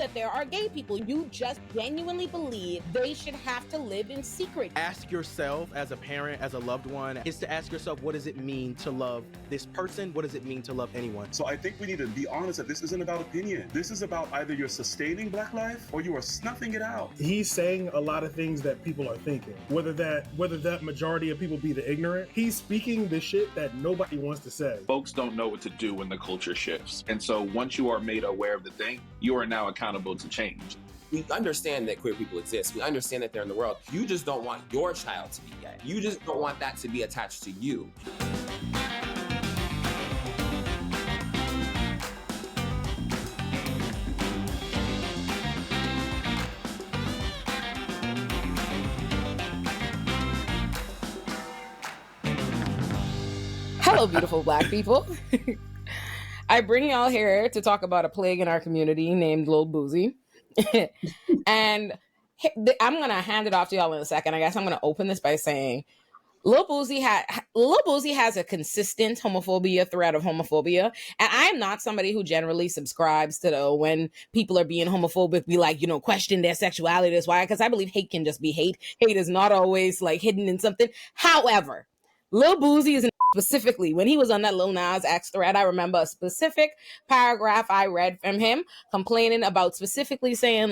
that there are gay people. You just genuinely believe they should have to live in secret. Ask yourself as a parent, as a loved one, is to ask yourself, what does it mean to love this person? What does it mean to love anyone? So I think we need to be honest that this isn't about opinion. This is about either you're sustaining Black life or you are snuffing it out. He's saying a lot of things that people are thinking. Whether that majority of people be the ignorant, he's speaking the shit that nobody wants to say. Folks don't know what to do when the culture shifts. And so once you are made aware of the thing, you are now accountable to change. We understand that queer people exist. We understand that they're in the world. You just don't want your child to be gay. You just don't want that to be attached to you. Hello, beautiful Black people. I bring y'all here to talk about a plague in our community named Lil Boosie. And I'm going to hand it off to y'all in a second. I guess I'm going to open this by saying Lil Boosie has a consistent homophobia thread of homophobia. And I am not somebody who generally subscribes to the when people are being homophobic, be like, question their sexuality. That's why, because I believe hate can just be hate. Hate is not always like hidden in something. However, Lil Boosie is specifically, when he was on that Lil Nas X thread, I remember a specific paragraph I read from him complaining about specifically saying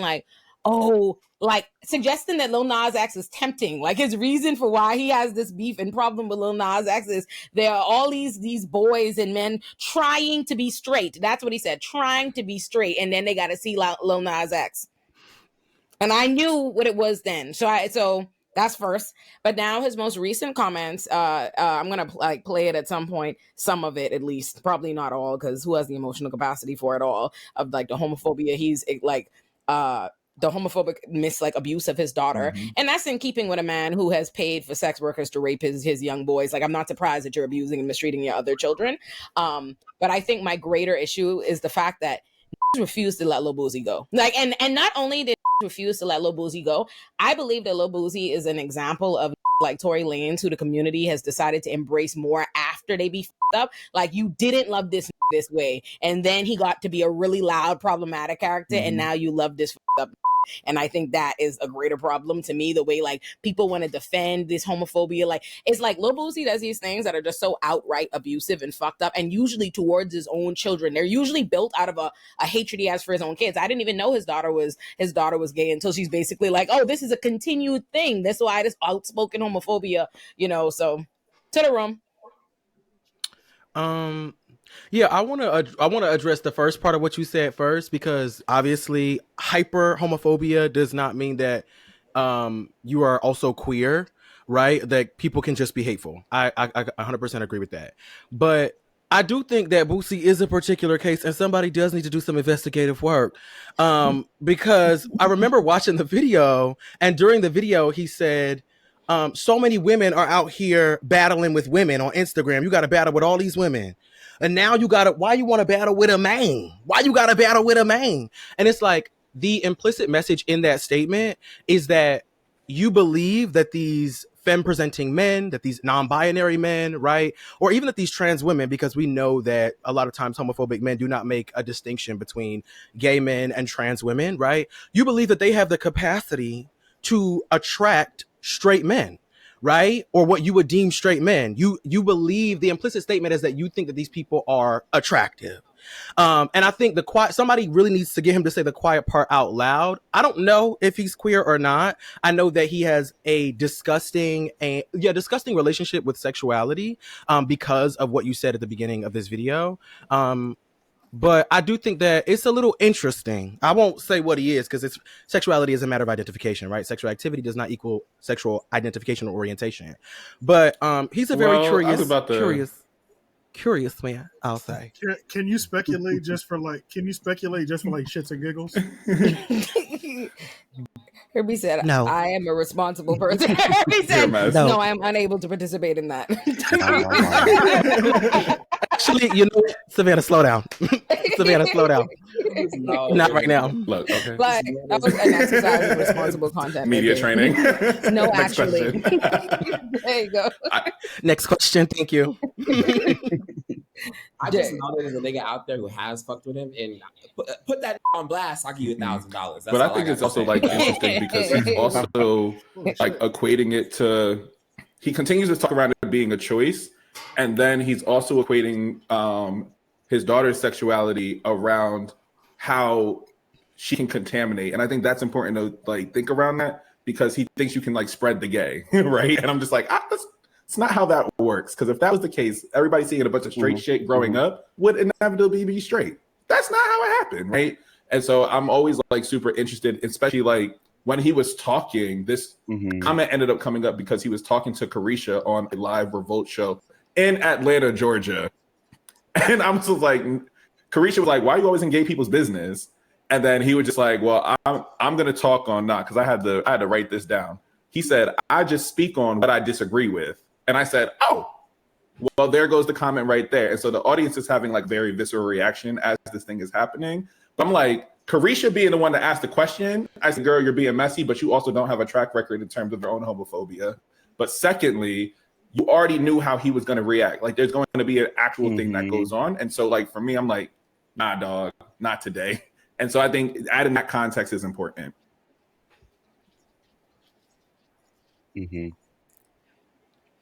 suggesting that Lil Nas X is tempting. Like his reason for why he has this beef and problem with Lil Nas X is there are all these boys and men trying to be straight. That's what he said, trying to be straight. And then they got to see Lil Nas X. And I knew what it was then. So that's first. But now his most recent comments, I'm going to play it at some point, some of it at least, probably not all, because who has the emotional capacity for it all, of the homophobia. He's the homophobic abuse of his daughter. Mm-hmm. And that's in keeping with a man who has paid for sex workers to rape his young boys. I'm not surprised that you're abusing and mistreating your other children. But I think my greater issue is the fact that refused to let Lil Boosie go. And not only did refuse to let Lil Boosie go, I believe that Lil Boosie is an example of like Tory Lanez, who the community has decided to embrace more after they be f***ed up. Like, you didn't love this way, and then he got to be a really loud, problematic character, and now you love this f***ed up. And I think that is a greater problem to me, the way people want to defend this homophobia. It's like Lil Boosie does these things that are just so outright abusive and fucked up, and usually towards his own children. They're usually built out of a hatred he has for his own kids. I didn't even know his daughter was gay until she's basically like, oh, this is a continued thing. That's why this outspoken homophobia, so to the room. Yeah, I want to address the first part of what you said first, because obviously hyper homophobia does not mean that you are also queer, right? That people can just be hateful. I 100% agree with that. But I do think that Boosie is a particular case, and somebody does need to do some investigative work, because I remember watching the video, and during the video he said, so many women are out here battling with women on Instagram. You got to battle with all these women. And now why you want to battle with a man? Why you got to battle with a man? And it's like, the implicit message in that statement is that you believe that these femme-presenting men, that these non-binary men, right? Or even that these trans women, because we know that a lot of times homophobic men do not make a distinction between gay men and trans women, right? You believe that they have the capacity to attract straight men, right? Or what you would deem straight men. You believe, the implicit statement is that you think that these people are attractive. And I think somebody really needs to get him to say the quiet part out loud. I don't know if he's queer or not. I know that he has a disgusting relationship with sexuality, because of what you said at the beginning of this video. But I do think that it's a little interesting. I won't say what he is, because sexuality is a matter of identification, right? Sexual activity does not equal sexual identification or orientation. But he's a very curious man, I'll say. Can you speculate just for shits and giggles? Herbie said, no. I am a responsible person. Herbie said, no, I am unable to participate in that. Actually, Savannah, slow down. Savannah, slow down. No, not right now. Look, okay. That was an exercise in responsible content. Media training. No, actually. There you go. Next question. Thank you. I just know that there's a nigga out there who has fucked with him, and put that on blast. I'll give you $1,000. But I think it's also like interesting because he's also like equating it to. He continues to talk around it being a choice, and then he's also equating his daughter's sexuality around how she can contaminate. And I think that's important to like think around that because he thinks you can like spread the gay, right? And I'm just like, it's not how that works. Because if that was the case, everybody seeing a bunch of straight shit growing up would inevitably be straight. That's not how it happened, right? And so I'm always like super interested, especially like when he was talking, this comment ended up coming up because he was talking to Carisha on a live Revolt show in Atlanta, Georgia. And I'm just like, Carisha was like, why are you always in gay people's business? And then he was just like, well, I'm going to talk on not, because I had to write this down. He said, I just speak on what I disagree with. And I said, oh, well, there goes the comment right there. And so the audience is having like very visceral reaction as this thing is happening. But I'm like, Carisha being the one to ask the question, I said, girl, you're being messy, but you also don't have a track record in terms of your own homophobia. But secondly, you already knew how he was going to react. Like there's going to be an actual thing that goes on. And so like, for me, I'm like, nah, dog, not today. And so I think adding that context is important.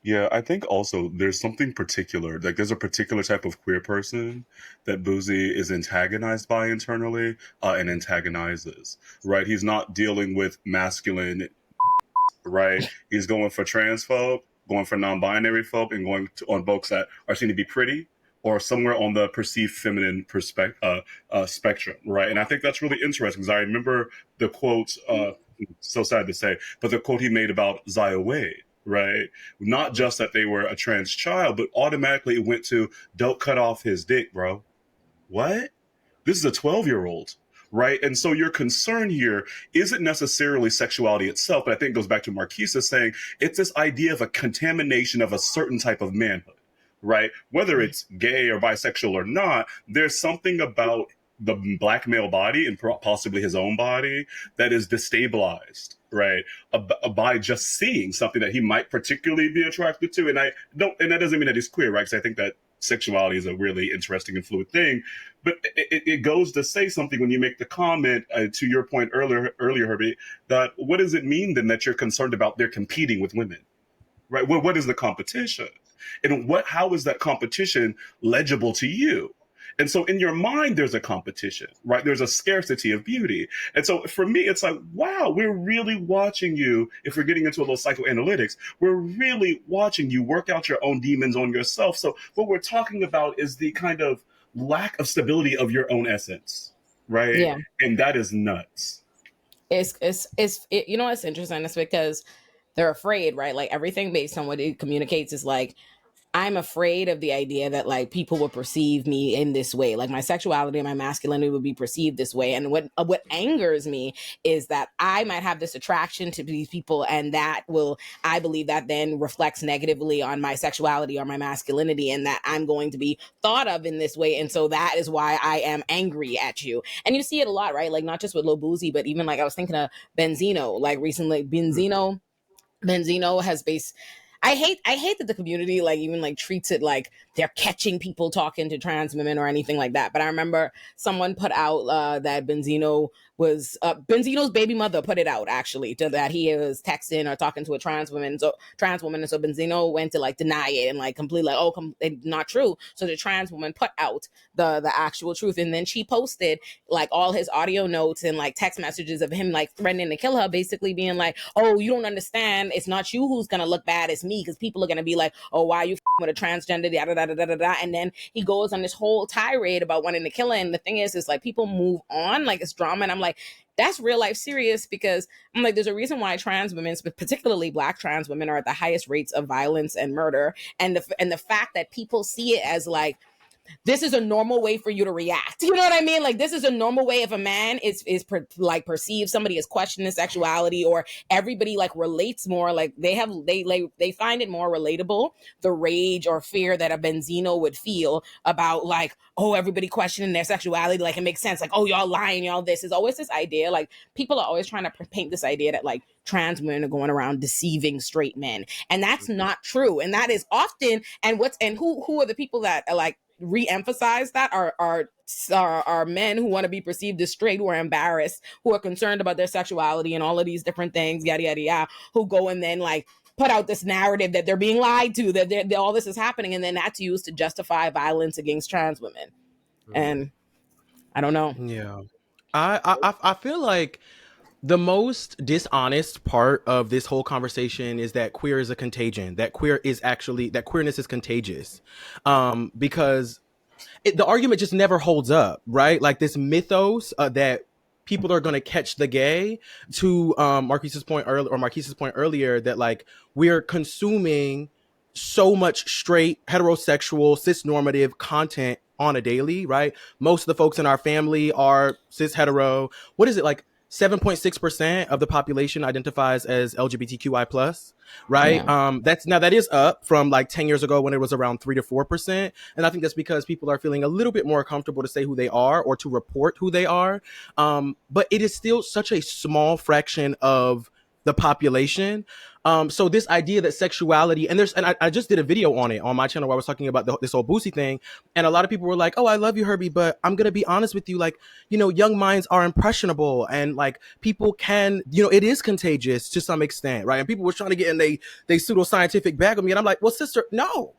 Yeah, I think also there's something particular, like there's a particular type of queer person that Boosie is antagonized by internally and antagonizes, right? He's not dealing with masculine, right? He's going for trans folk, going for non-binary folk, and going on folks that are seen to be pretty or somewhere on the perceived feminine spectrum, right? And I think that's really interesting because I remember the quote, so sad to say, but the quote he made about Zaya Wade, right? Not just that they were a trans child, but automatically it went to, don't cut off his dick, bro. What? This is a 12-year-old, right? And so your concern here isn't necessarily sexuality itself, but I think it goes back to Marquisa saying it's this idea of a contamination of a certain type of manhood, right? Whether it's gay or bisexual or not, there's something about the black male body and possibly his own body that is destabilized, right, by just seeing something that he might particularly be attracted to. And that doesn't mean that he's queer, right? Because I think that sexuality is a really interesting and fluid thing. But it goes to say something when you make the comment, to your point earlier, Herbie, that what does it mean then that you're concerned about they're competing with women, right? What is the competition? And how is that competition legible to you? And so in your mind, there's a competition, right? There's a scarcity of beauty. And so for me, it's like, wow, we're really watching you. If we're getting into a little psychoanalytics, we're really watching you work out your own demons on yourself. So what we're talking about is the kind of lack of stability of your own essence, right? Yeah. And that is nuts. You know, it's interesting. It's because they're afraid, right? Like everything based on what it communicates is like, I'm afraid of the idea that like people will perceive me in this way, like my sexuality and my masculinity would be perceived this way. And what angers me is that I might have this attraction to these people, and I believe that then reflects negatively on my sexuality or my masculinity, and that I'm going to be thought of in this way. And so that is why I am angry at you. And you see it a lot, right? Like not just with Lil Boosie, but even like I was thinking of Benzino, like recently Benzino has I hate that the community like even like treats it like they're catching people talking to trans women or anything like that. But I remember someone put out that Benzino was Benzino's baby mother put it out actually that he was texting or talking to a trans woman. And so Benzino went to like deny it and like completely like, not true. So the trans woman put out the actual truth, and then she posted like all his audio notes and like text messages of him like threatening to kill her, basically being like, oh, you don't understand, it's not you who's gonna look bad, it's me, because people are gonna be like, oh, why are you with a transgender, da da da da da da. And then he goes on this whole tirade about wanting to kill her. And the thing is like people move on, like it's drama, and I'm like, that's real life serious, because I'm like, there's a reason why trans women, particularly Black trans women, are at the highest rates of violence and murder. And the fact that people see it as like, this is a normal way for you to react. You know what I mean? Like, this is a normal way if a man perceives somebody is questioning sexuality, or everybody like relates more, like they find it more relatable, the rage or fear that a Benzino would feel about like, oh, everybody questioning their sexuality. Like, it makes sense. Like, oh, y'all lying, y'all this. Is always this idea. Like, people are always trying to paint this idea that like trans women are going around deceiving straight men. And that's not true. And that is often, and who are the people that are like, re-emphasize that are men who want to be perceived as straight, who are embarrassed, who are concerned about their sexuality and all of these different things, yada yada yada, who go and then like put out this narrative that they're being lied to, that all this is happening, and then that's used to justify violence against trans women. And I don't know. Yeah. I feel like the most dishonest part of this whole conversation is that queer is a contagion, that queerness is contagious. Because the argument just never holds up, right? Like this mythos that people are going to catch the gay, to Marquise's point earlier, that like we're consuming so much straight, heterosexual, cis-normative content on a daily, right? Most of the folks in our family are cis hetero. What is it, like 7.6% of the population identifies as LGBTQI plus, right? Yeah. That is up from like 10 years ago when it was around 3 to 4%. And I think that's because people are feeling a little bit more comfortable to say who they are or to report who they are. But it is still such a small fraction of the population. So this idea that sexuality, and I just did a video on it on my channel where I was talking about this whole Boosie thing. And a lot of people were like, oh, I love you, Herbie, but I'm going to be honest with you. Like, you know, young minds are impressionable, and like people can, you know, it is contagious to some extent, right? And people were trying to get in they pseudoscientific bag of me. And I'm like, well, sister, no.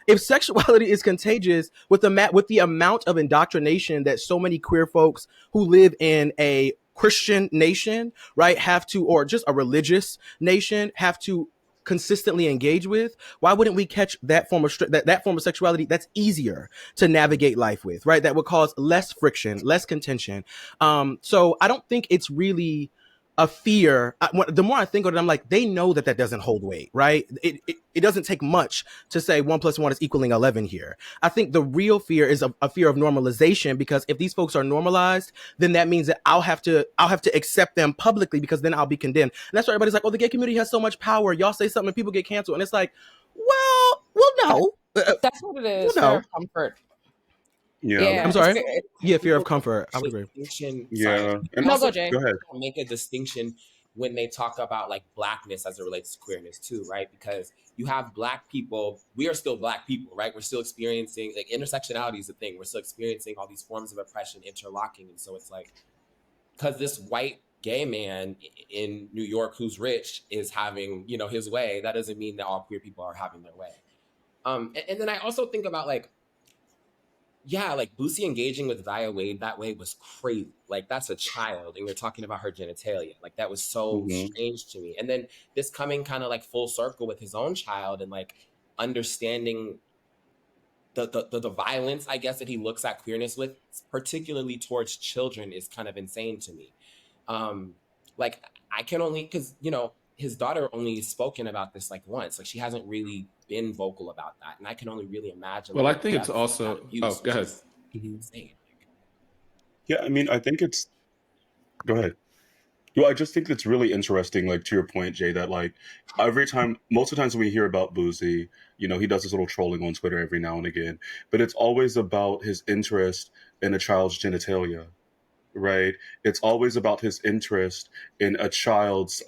If sexuality is contagious with the amount of indoctrination that so many queer folks who live in a Christian nation, right, have to, or just a religious nation, have to consistently engage with, why wouldn't we catch that form of that form of sexuality that's easier to navigate life with, right? That would cause less friction, less contention. So I don't think it's really a fear. The more I think of it, I'm like, they know that doesn't hold weight, right? It doesn't take much to say 1 + 1 is equaling 11 here. I think the real fear is a fear of normalization, because if these folks are normalized, then that means that I'll have to accept them publicly, because then I'll be condemned. And that's why everybody's like, oh, the gay community has so much power. Y'all say something and people get canceled. And it's like, well, no. That's what it is. No. Fear of comfort. Yeah. I'm sorry. Yeah, fear of comfort. I would agree. Yeah. And No, also, go, Jay. go ahead. Make a distinction when they talk about like blackness as it relates to queerness too, right? Because you have black people, we are still black people, right? We're still experiencing, like, intersectionality is a thing. We're still experiencing all these forms of oppression interlocking. And so it's like, because this white gay man in New York who's rich is having, you know, his way, that doesn't mean that all queer people are having their way. And then I also think about like, yeah, like Boosie engaging with Via Wade that way was crazy. Like, that's a child, and you're talking about her genitalia. Like, that was so strange to me. And then this coming kind of like full circle with his own child, and like understanding the violence, I guess, that he looks at queerness with, particularly towards children, is kind of insane to me. Like, I can only, because, you know, his daughter only spoken about this like once. Like, she hasn't really been vocal about that, and I can only really imagine. Well, I think it's also. Oh, go ahead. Insane. Yeah, I mean, I think it's. Go ahead. Well, I just think it's really interesting, like, to your point, Jay, that like most of the times when we hear about Boosie, you know, he does this little trolling on Twitter every now and again, but it's always about his interest in a child's genitalia. Right? It's always about his interest in a child's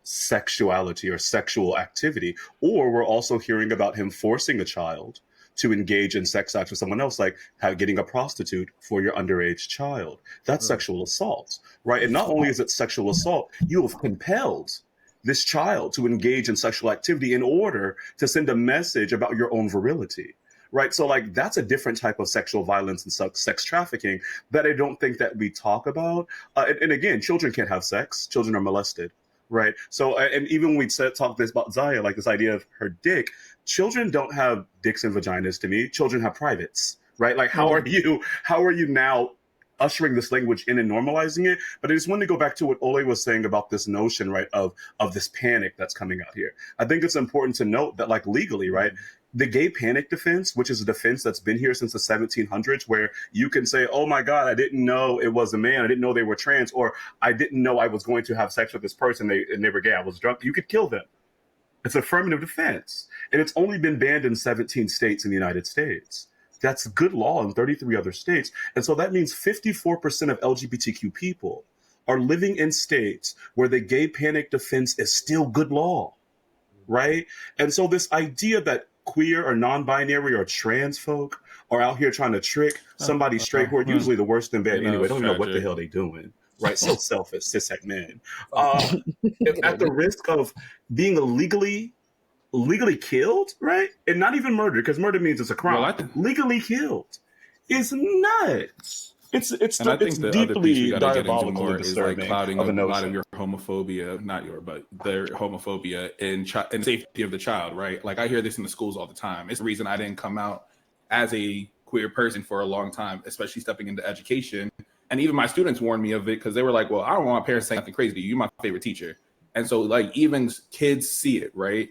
sexuality or sexual activity. Or we're also hearing about him forcing a child to engage in sex acts with someone else, like getting a prostitute for your underage child. That's sexual assault, right? And not only is it sexual assault, you have compelled this child to engage in sexual activity in order to send a message about your own virility. Right. So like that's a different type of sexual violence and sex trafficking that I don't think that we talk about. And again, children can't have sex. Children are molested. Right. So and even when we talk this about Zaya, like this idea of her dick, children don't have dicks and vaginas to me. Children have privates. Right. Like how are you now ushering this language in and normalizing it? But I just wanted to go back to what Olay was saying about this notion, right, of this panic that's coming out here. I think it's important to note that, like, legally, right, the gay panic defense, which is a defense that's been here since the 1700s, where you can say, oh my God, I didn't know it was a man. I didn't know they were trans, or I didn't know I was going to have sex with this person and they were gay. I was drunk. You could kill them. It's affirmative defense. And it's only been banned in 17 states in the United States. That's good law in 33 other states. And so that means 54% of LGBTQ people are living in states where the gay panic defense is still good law, right? And so this idea that queer or non-binary or trans folk are out here trying to trick somebody straight who are usually the worst in bed anyway. Don't even know what the hell they doing. Right? So selfish, cishet men. At the risk of being legally killed, right? And not even murdered, because murder means it's a crime. Legally killed is nuts. It's I think the other piece we got to get into more is like clouding a lot of your homophobia, not your, but their homophobia in safety of the child, right? Like I hear this in the schools all the time. It's the reason I didn't come out as a queer person for a long time, especially stepping into education. And even my students warned me of it because they were like, well, I don't want my parents saying something crazy to you. You're my favorite teacher. And so like even kids see it, right?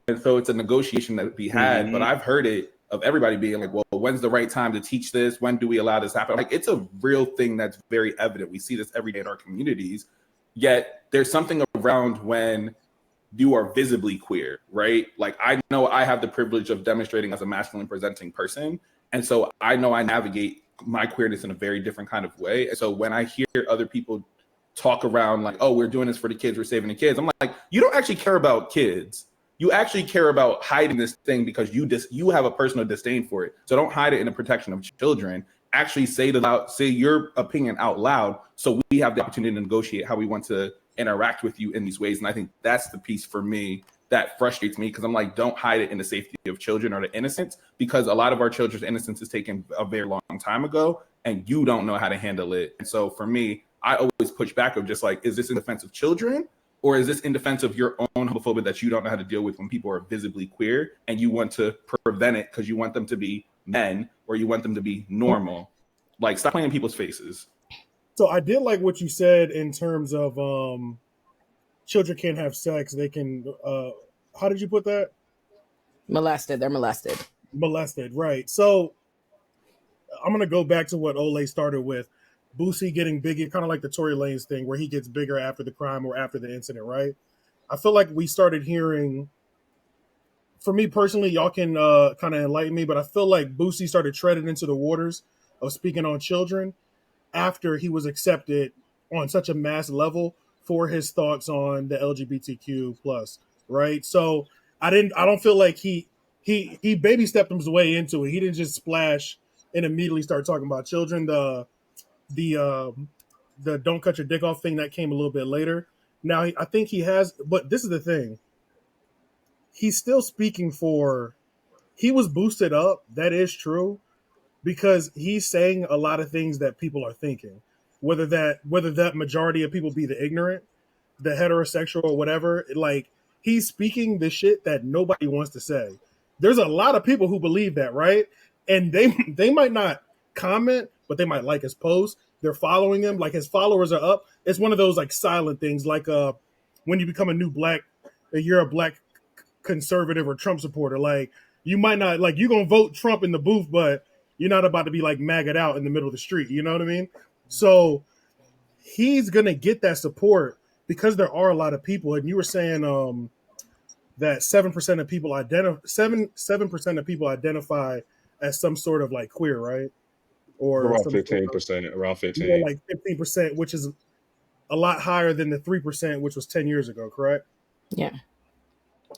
And so it's a negotiation that we had, but I've heard it of everybody being like, well, when's the right time to teach this? When do we allow this to happen? Like, it's a real thing that's very evident. We see this every day in our communities, yet there's something around when you are visibly queer, right? Like, I know I have the privilege of demonstrating as a masculine presenting person. And so I know I navigate my queerness in a very different kind of way. And so when I hear other people talk around like, oh, we're doing this for the kids, we're saving the kids, I'm like, you don't actually care about kids. You actually care about hiding this thing because you have a personal disdain for it. So don't hide it in the protection of children. Actually say your opinion out loud so we have the opportunity to negotiate how we want to interact with you in these ways. And I think that's the piece for me that frustrates me, because I'm like, don't hide it in the safety of children or the innocence, because a lot of our children's innocence is taken a very long time ago and you don't know how to handle it. And so for me, I always push back of just like, is this in defense of children? Or is this in defense of your own homophobia that you don't know how to deal with when people are visibly queer and you want to prevent it because you want them to be men or you want them to be normal? Like, stop playing in people's faces. So I did like what you said in terms of children can't have sex. They can, how did you put that? Molested. They're molested. Molested, right. So I'm going to go back to what Olay started with. Boosie getting bigger, kind of like the Tory Lanez thing, where he gets bigger after the crime or after the incident, right? I feel like we started hearing, for me personally, y'all can kind of enlighten me, but I feel like Boosie started treading into the waters of speaking on children after he was accepted on such a mass level for his thoughts on the LGBTQ plus, right? So I don't feel like he baby stepped his way into it. He didn't just splash and immediately start talking about children. The don't cut your dick off thing that came a little bit later. Now I think he has, but this is the thing. He's still speaking for, he was boosted up. That is true, because he's saying a lot of things that people are thinking, whether that majority of people be the ignorant, the heterosexual or whatever. Like, he's speaking the shit that nobody wants to say. There's a lot of people who believe that, right? And they might not comment, but they might like his post. They're following him. Like, his followers are up. It's one of those like silent things, like when you become a new black, you're a black conservative or Trump supporter. Like, you might not, like, you're gonna vote Trump in the booth, but you're not about to be like maggot out in the middle of the street. You know what I mean? So he's gonna get that support because there are a lot of people. And you were saying that 7% of people identify as some sort of like queer, right? Or around 15%, around 15. Yeah, like 15%, which is a lot higher than the 3%, which was 10 years ago, correct? Yeah.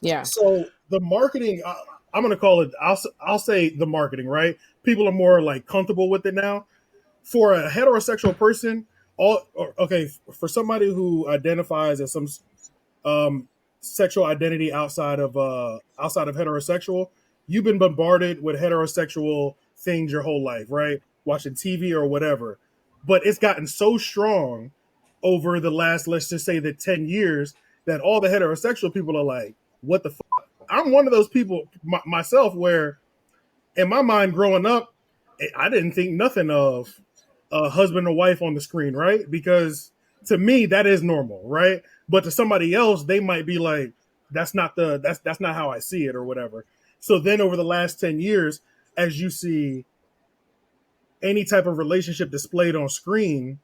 Yeah. So the marketing, I'm going to call it, I'll say the marketing, right? People are more like comfortable with it now. For a heterosexual person, for somebody who identifies as some sexual identity outside of heterosexual, you've been bombarded with heterosexual things your whole life, right? Watching TV or whatever. But it's gotten so strong over the last, let's just say, the 10 years that all the heterosexual people are like, what the fuck? I'm one of those people myself where in my mind growing up, I didn't think nothing of a husband or wife on the screen, right? Because to me, that is normal, right? But to somebody else, they might be like, that's not how I see it or whatever. So then over the last 10 years, as you see any type of relationship displayed on screen,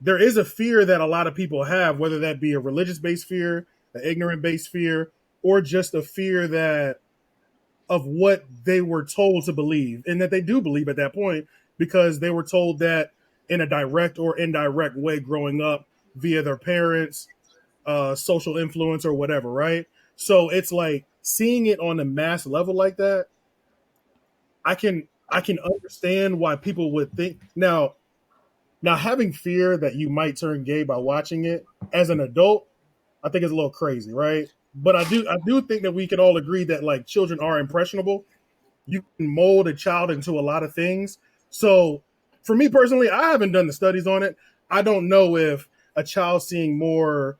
there is a fear that a lot of people have, whether that be a religious-based fear, an ignorant-based fear, or just a fear that of what they were told to believe, and that they do believe at that point because they were told that in a direct or indirect way growing up via their parents, social influence or whatever, right? So it's like seeing it on a mass level like that, I can I can understand why people would think now having fear that you might turn gay by watching it as an adult, I think is a little crazy, right? But I do think that we can all agree that like children are impressionable. You can mold a child into a lot of things. So for me personally, I haven't done the studies on it. I don't know if a child seeing more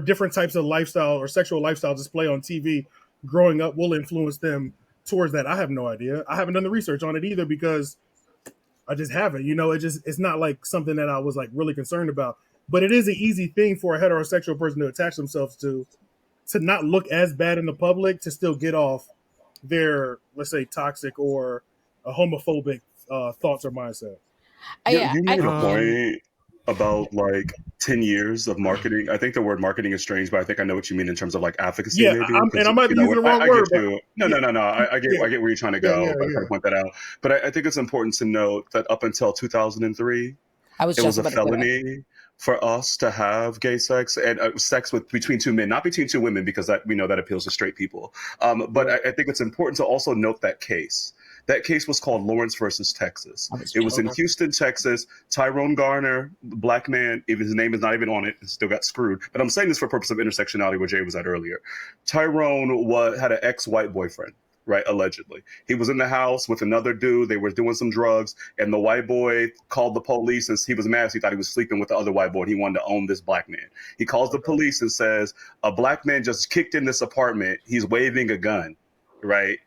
different types of lifestyle or sexual lifestyle display on TV growing up will influence them towards that. I have no idea. I haven't done the research on it either because I just haven't. It's not like something that I was like really concerned about. But it is an easy thing for a heterosexual person to attach themselves to not look as bad in the public, to still get off their, let's say, toxic or a homophobic thoughts or mindset. You made a point about like 10 years of marketing. I think the word marketing is strange, but I think I know what you mean in terms of like advocacy. Yeah, maybe. I might be using the wrong word. No. I get where you're trying to go. I'm trying to point that out. But I think it's important to note that up until 2003, it was a felony for us to have gay sex and sex between two men, not between two women, because we know that appeals to straight people. But I think it's important to also note that case. That case was called Lawrence versus Texas. It was in Houston, Texas. Tyrone Garner, black man, even his name is not even on it, still got screwed. But I'm saying this for purpose of intersectionality, where Jay was at earlier. Tyrone had an ex-white boyfriend, right? Allegedly. He was in the house with another dude. They were doing some drugs, and the white boy called the police, and he was mad. He thought he was sleeping with the other white boy, and he wanted to own this black man. He calls the police and says, a black man just kicked in this apartment. He's waving a gun, right?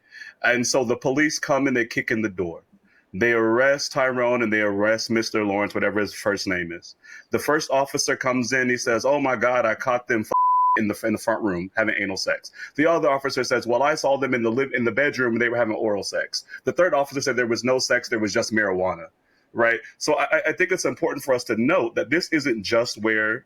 And so the police come and they kick in the door. They arrest Tyrone and they arrest Mr. Lawrence, whatever his first name is. The first officer comes in. He says, oh, my God, I caught them in the front room having anal sex. The other officer says, well, I saw them in the bedroom and they were having oral sex. The third officer said there was no sex. There was just marijuana. Right. So I think it's important for us to note that this isn't just where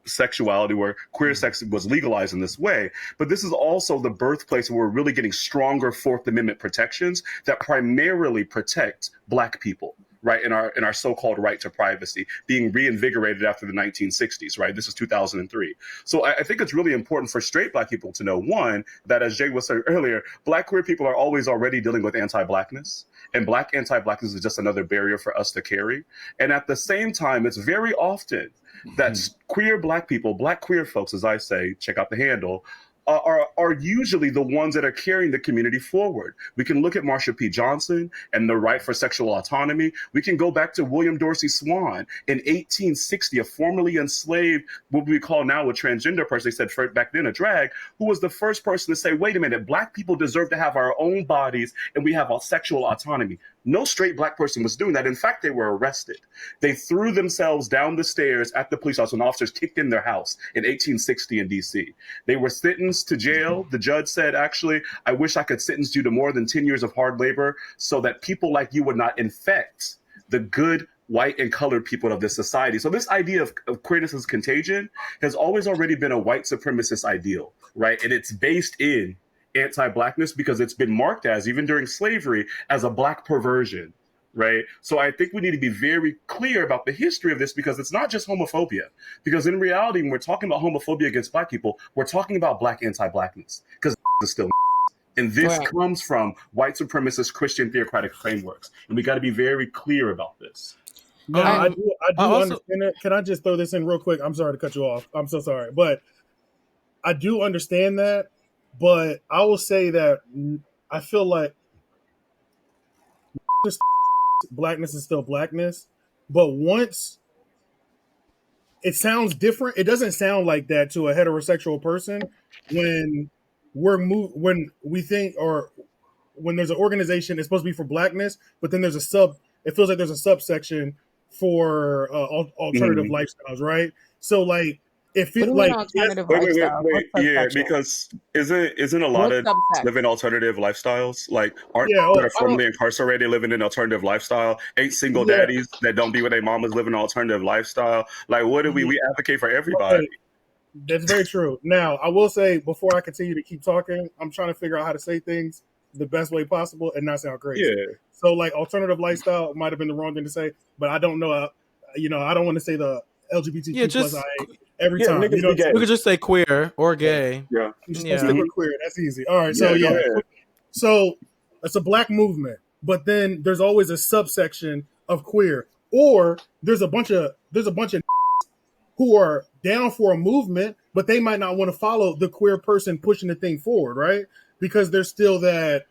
sexuality, where queer sex was legalized in this way, but this is also the birthplace where we're really getting stronger Fourth Amendment protections that primarily protect Black people, right, in our so-called right to privacy, being reinvigorated after the 1960s, right? This is 2003. So I think it's really important for straight Black people to know, one, that as Jay was saying earlier, Black queer people are always already dealing with anti-Blackness, and Black anti-Blackness is just another barrier for us to carry. And at the same time, it's very often that queer Black people, Black queer folks, as I say, check out the handle, are usually the ones that are carrying the community forward. We can look at Marsha P. Johnson and the right for sexual autonomy. We can go back to William Dorsey Swann in 1860, a formerly enslaved, what we call now a transgender person, they said back then a drag, who was the first person to say, wait a minute, Black people deserve to have our own bodies and we have our sexual autonomy. No straight Black person was doing that. In fact, they were arrested. They threw themselves down the stairs at the police house when officers kicked in their house in 1860 in D.C. They were sentenced to jail. The judge said, actually, I wish I could sentence you to more than 10 years of hard labor so that people like you would not infect the good white and colored people of this society. So this idea of queerness as contagion has always already been a white supremacist ideal, right? And it's based in anti-Blackness because it's been marked as, even during slavery, as a Black perversion, right? So I think we need to be very clear about the history of this, because it's not just homophobia. Because in reality, when we're talking about homophobia against Black people, we're talking about Black anti-Blackness, because is still and this comes from white supremacist Christian theocratic frameworks. And we got to be very clear about this. No, I do also understand it. Can I just throw this in real quick? I'm sorry to cut you off. I'm so sorry. But I do understand that. But I will say that I feel like Blackness is still Blackness. But once it sounds different, it doesn't sound like that to a heterosexual person when when we think, or when there's an organization, it's supposed to be for Blackness, but then there's it feels like there's a subsection for alternative lifestyles, right? So like, it feels like wait. Yeah, because isn't a lot of living alternative lifestyles, like aren't that are formerly incarcerated living an alternative lifestyle? Ain't single daddies that don't be with their mamas living an alternative lifestyle? Like, what do we advocate for everybody? Okay. That's very true. Now, I will say, before I continue to keep talking, I'm trying to figure out how to say things the best way possible and not sound crazy. Yeah. So, like, alternative lifestyle might have been the wrong thing to say, but I don't know. I don't want to say the LGBTQ plus I every time. You know, we could just say queer or gay. Just stick with queer. That's easy. All right. So So it's a black movement, but then there's always a subsection of queer, or there's a bunch of who are down for a movement, but they might not want to follow the queer person pushing the thing forward, right? Because there's still that,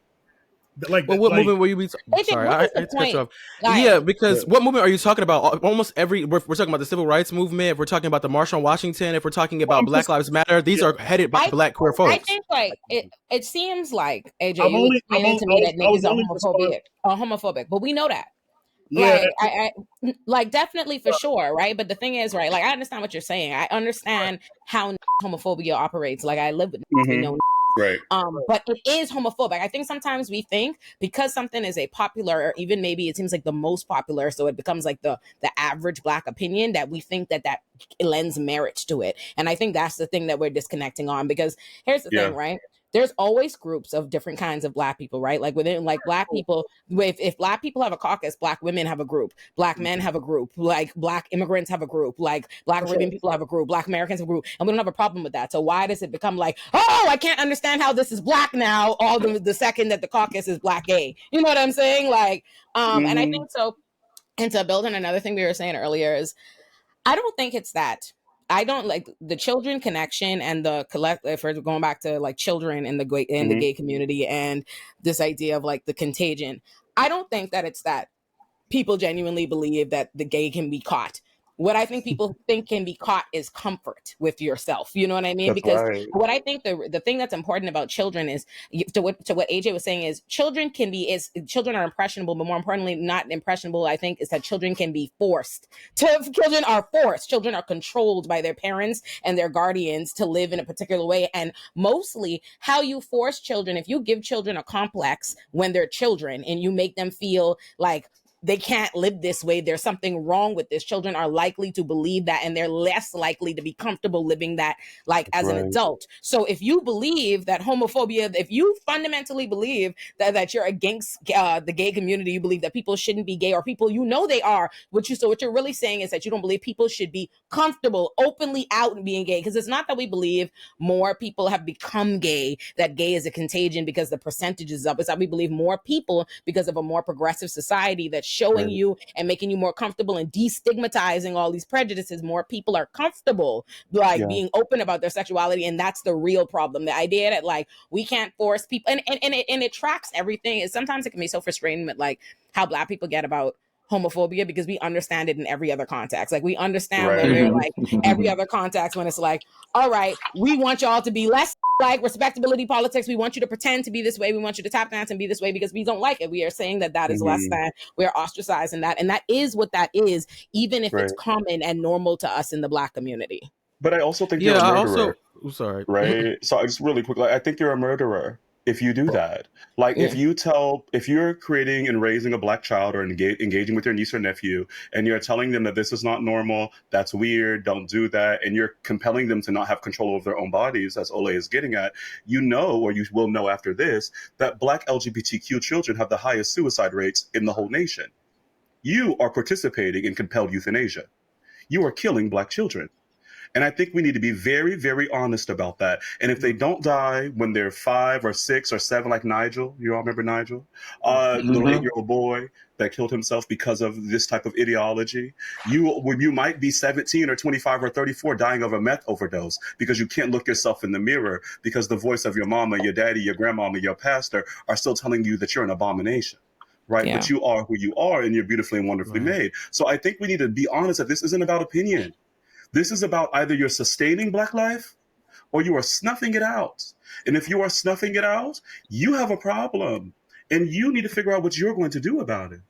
like, Well, what like movement were you? AJ, Sorry, what I is the had to cut you point? off. Like, Yeah, because what movement are you talking about? Almost every we're talking about the civil rights movement. If we're talking about the March on Washington, if we're talking well, about I'm Black just, Lives Matter, these yeah, are headed by I Black queer I folks. think like it seems like AJ, I'm you only, I'm explaining only, to me that I was niggas only responding. are homophobic, but we know that. Yeah, Like I like definitely for sure, right? But the thing is, right, like I understand what you're saying. I understand how homophobia operates. Like I live with we Mm-hmm. know Right. but it is homophobic. I think sometimes we think because something is a popular, or even maybe it seems like the most popular, so it becomes like the average black opinion, that we think that lends merit to it. And I think that's the thing that we're disconnecting on, because here's the Yeah. thing, right? There's always groups of different kinds of black people, right? Like within like black people, if black people have a caucus, black women have a group, black men have a group, like black immigrants have a group, like black for Caribbean sure. people have a group, black Americans have a group, and we don't have a problem with that. So why does it become like, oh, I can't understand how this is black now, all the second that the caucus is black gay? You know what I'm saying? Like, and I Mm-hmm. think so. And to build on another thing we were saying earlier is, I don't think it's that. I don't like the children connection and the collect. If we're going back to like children in the Mm-hmm. gay community and this idea of like the contagion, I don't think that it's that people genuinely believe that the gay can be caught. What I think people think can be caught is comfort with yourself. You know what I mean? That's Because right. what I think the thing that's important about children is, to what AJ was saying, is children are impressionable, but more importantly, not impressionable. I think is that children can be forced. Children are forced. Children are controlled by their parents and their guardians to live in a particular way. And mostly, how you force children, if you give children a complex when they're children and you make them feel like they can't live this way, there's something wrong with this, children are likely to believe that, and they're less likely to be comfortable living that like as an Right. adult. So if you believe that homophobia, if you fundamentally believe that you're against the gay community, you believe that people shouldn't be gay, or people they are, what you're really saying is that you don't believe people should be comfortable openly out and being gay. Because it's not that we believe more people have become gay, that gay is a contagion because the percentage is up. It's that we believe more people, because of a more progressive society that's showing Right. you and making you more comfortable and destigmatizing all these prejudices, more people are comfortable like Yeah. being open about their sexuality. And that's the real problem. The idea that like we can't force people, and it tracks everything. Is sometimes it can be so frustrating with like how black people get about homophobia, because we understand it in every other context. Like we understand when we're Right. like every other context, when it's like, all right, we want y'all to be less like respectability politics. We want you to pretend to be this way. We want you to tap dance and be this way because we don't like it. We are saying that is less Mm-hmm. than. We're ostracizing that. And that is what that is, even if it's Right. common and normal to us in the black community. But I also think you're Yeah, a I murderer. also. I'm sorry. Right? So I just really quick, like, I think you're a murderer if you do that. Like Yeah. if you're creating and raising a black child or engaging with your niece or nephew, and you're telling them that this is not normal, that's weird, don't do that, and you're compelling them to not have control over their own bodies, as Olay is getting at, or you will know after this, that black LGBTQ children have the highest suicide rates in the whole nation. You are participating in compelled euthanasia. You are killing black children. And I think we need to be very, very honest about that. And if they don't die when they're 5 or 6 or 7, like Nigel, you all remember Nigel? Little 8-year-old boy that killed himself because of this type of ideology. You might be 17 or 25 or 34 dying of a meth overdose because you can't look yourself in the mirror because the voice of your mama, your daddy, your grandmama, your pastor are still telling you that you're an abomination. Right. Yeah. But you are who you are, and you're beautifully and wonderfully made. So I think we need to be honest that this isn't about opinion. This is about either you're sustaining black life or you are snuffing it out. And if you are snuffing it out, you have a problem. And you need to figure out what you're going to do about it.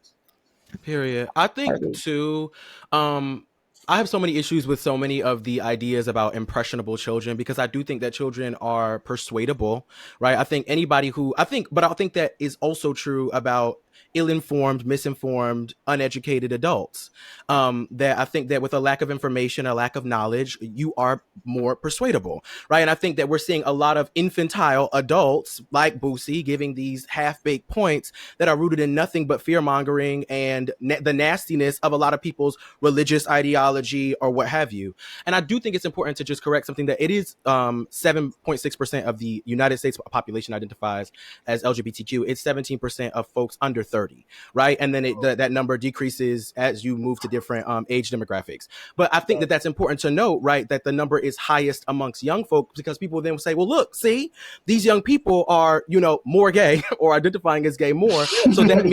Period. I think too, I have so many issues with so many of the ideas about impressionable children, because I do think that children are persuadable, right? I think but I think that is also true about ill-informed, misinformed, uneducated adults. That I think that with a lack of information, a lack of knowledge, you are more persuadable, right? And I think that we're seeing a lot of infantile adults like Boosie giving these half-baked points that are rooted in nothing but fear-mongering and the nastiness of a lot of people's religious ideology or what have you. And I do think it's important to just correct something that it is 7.6% of the United States population identifies as LGBTQ. It's 17% of folks under 30, right? And then that number decreases as you move to different age demographics. But I think that that's important to note, right? That the number is highest amongst young folks, because people then will say, well, look, see, these young people are, more gay or identifying as gay more. So that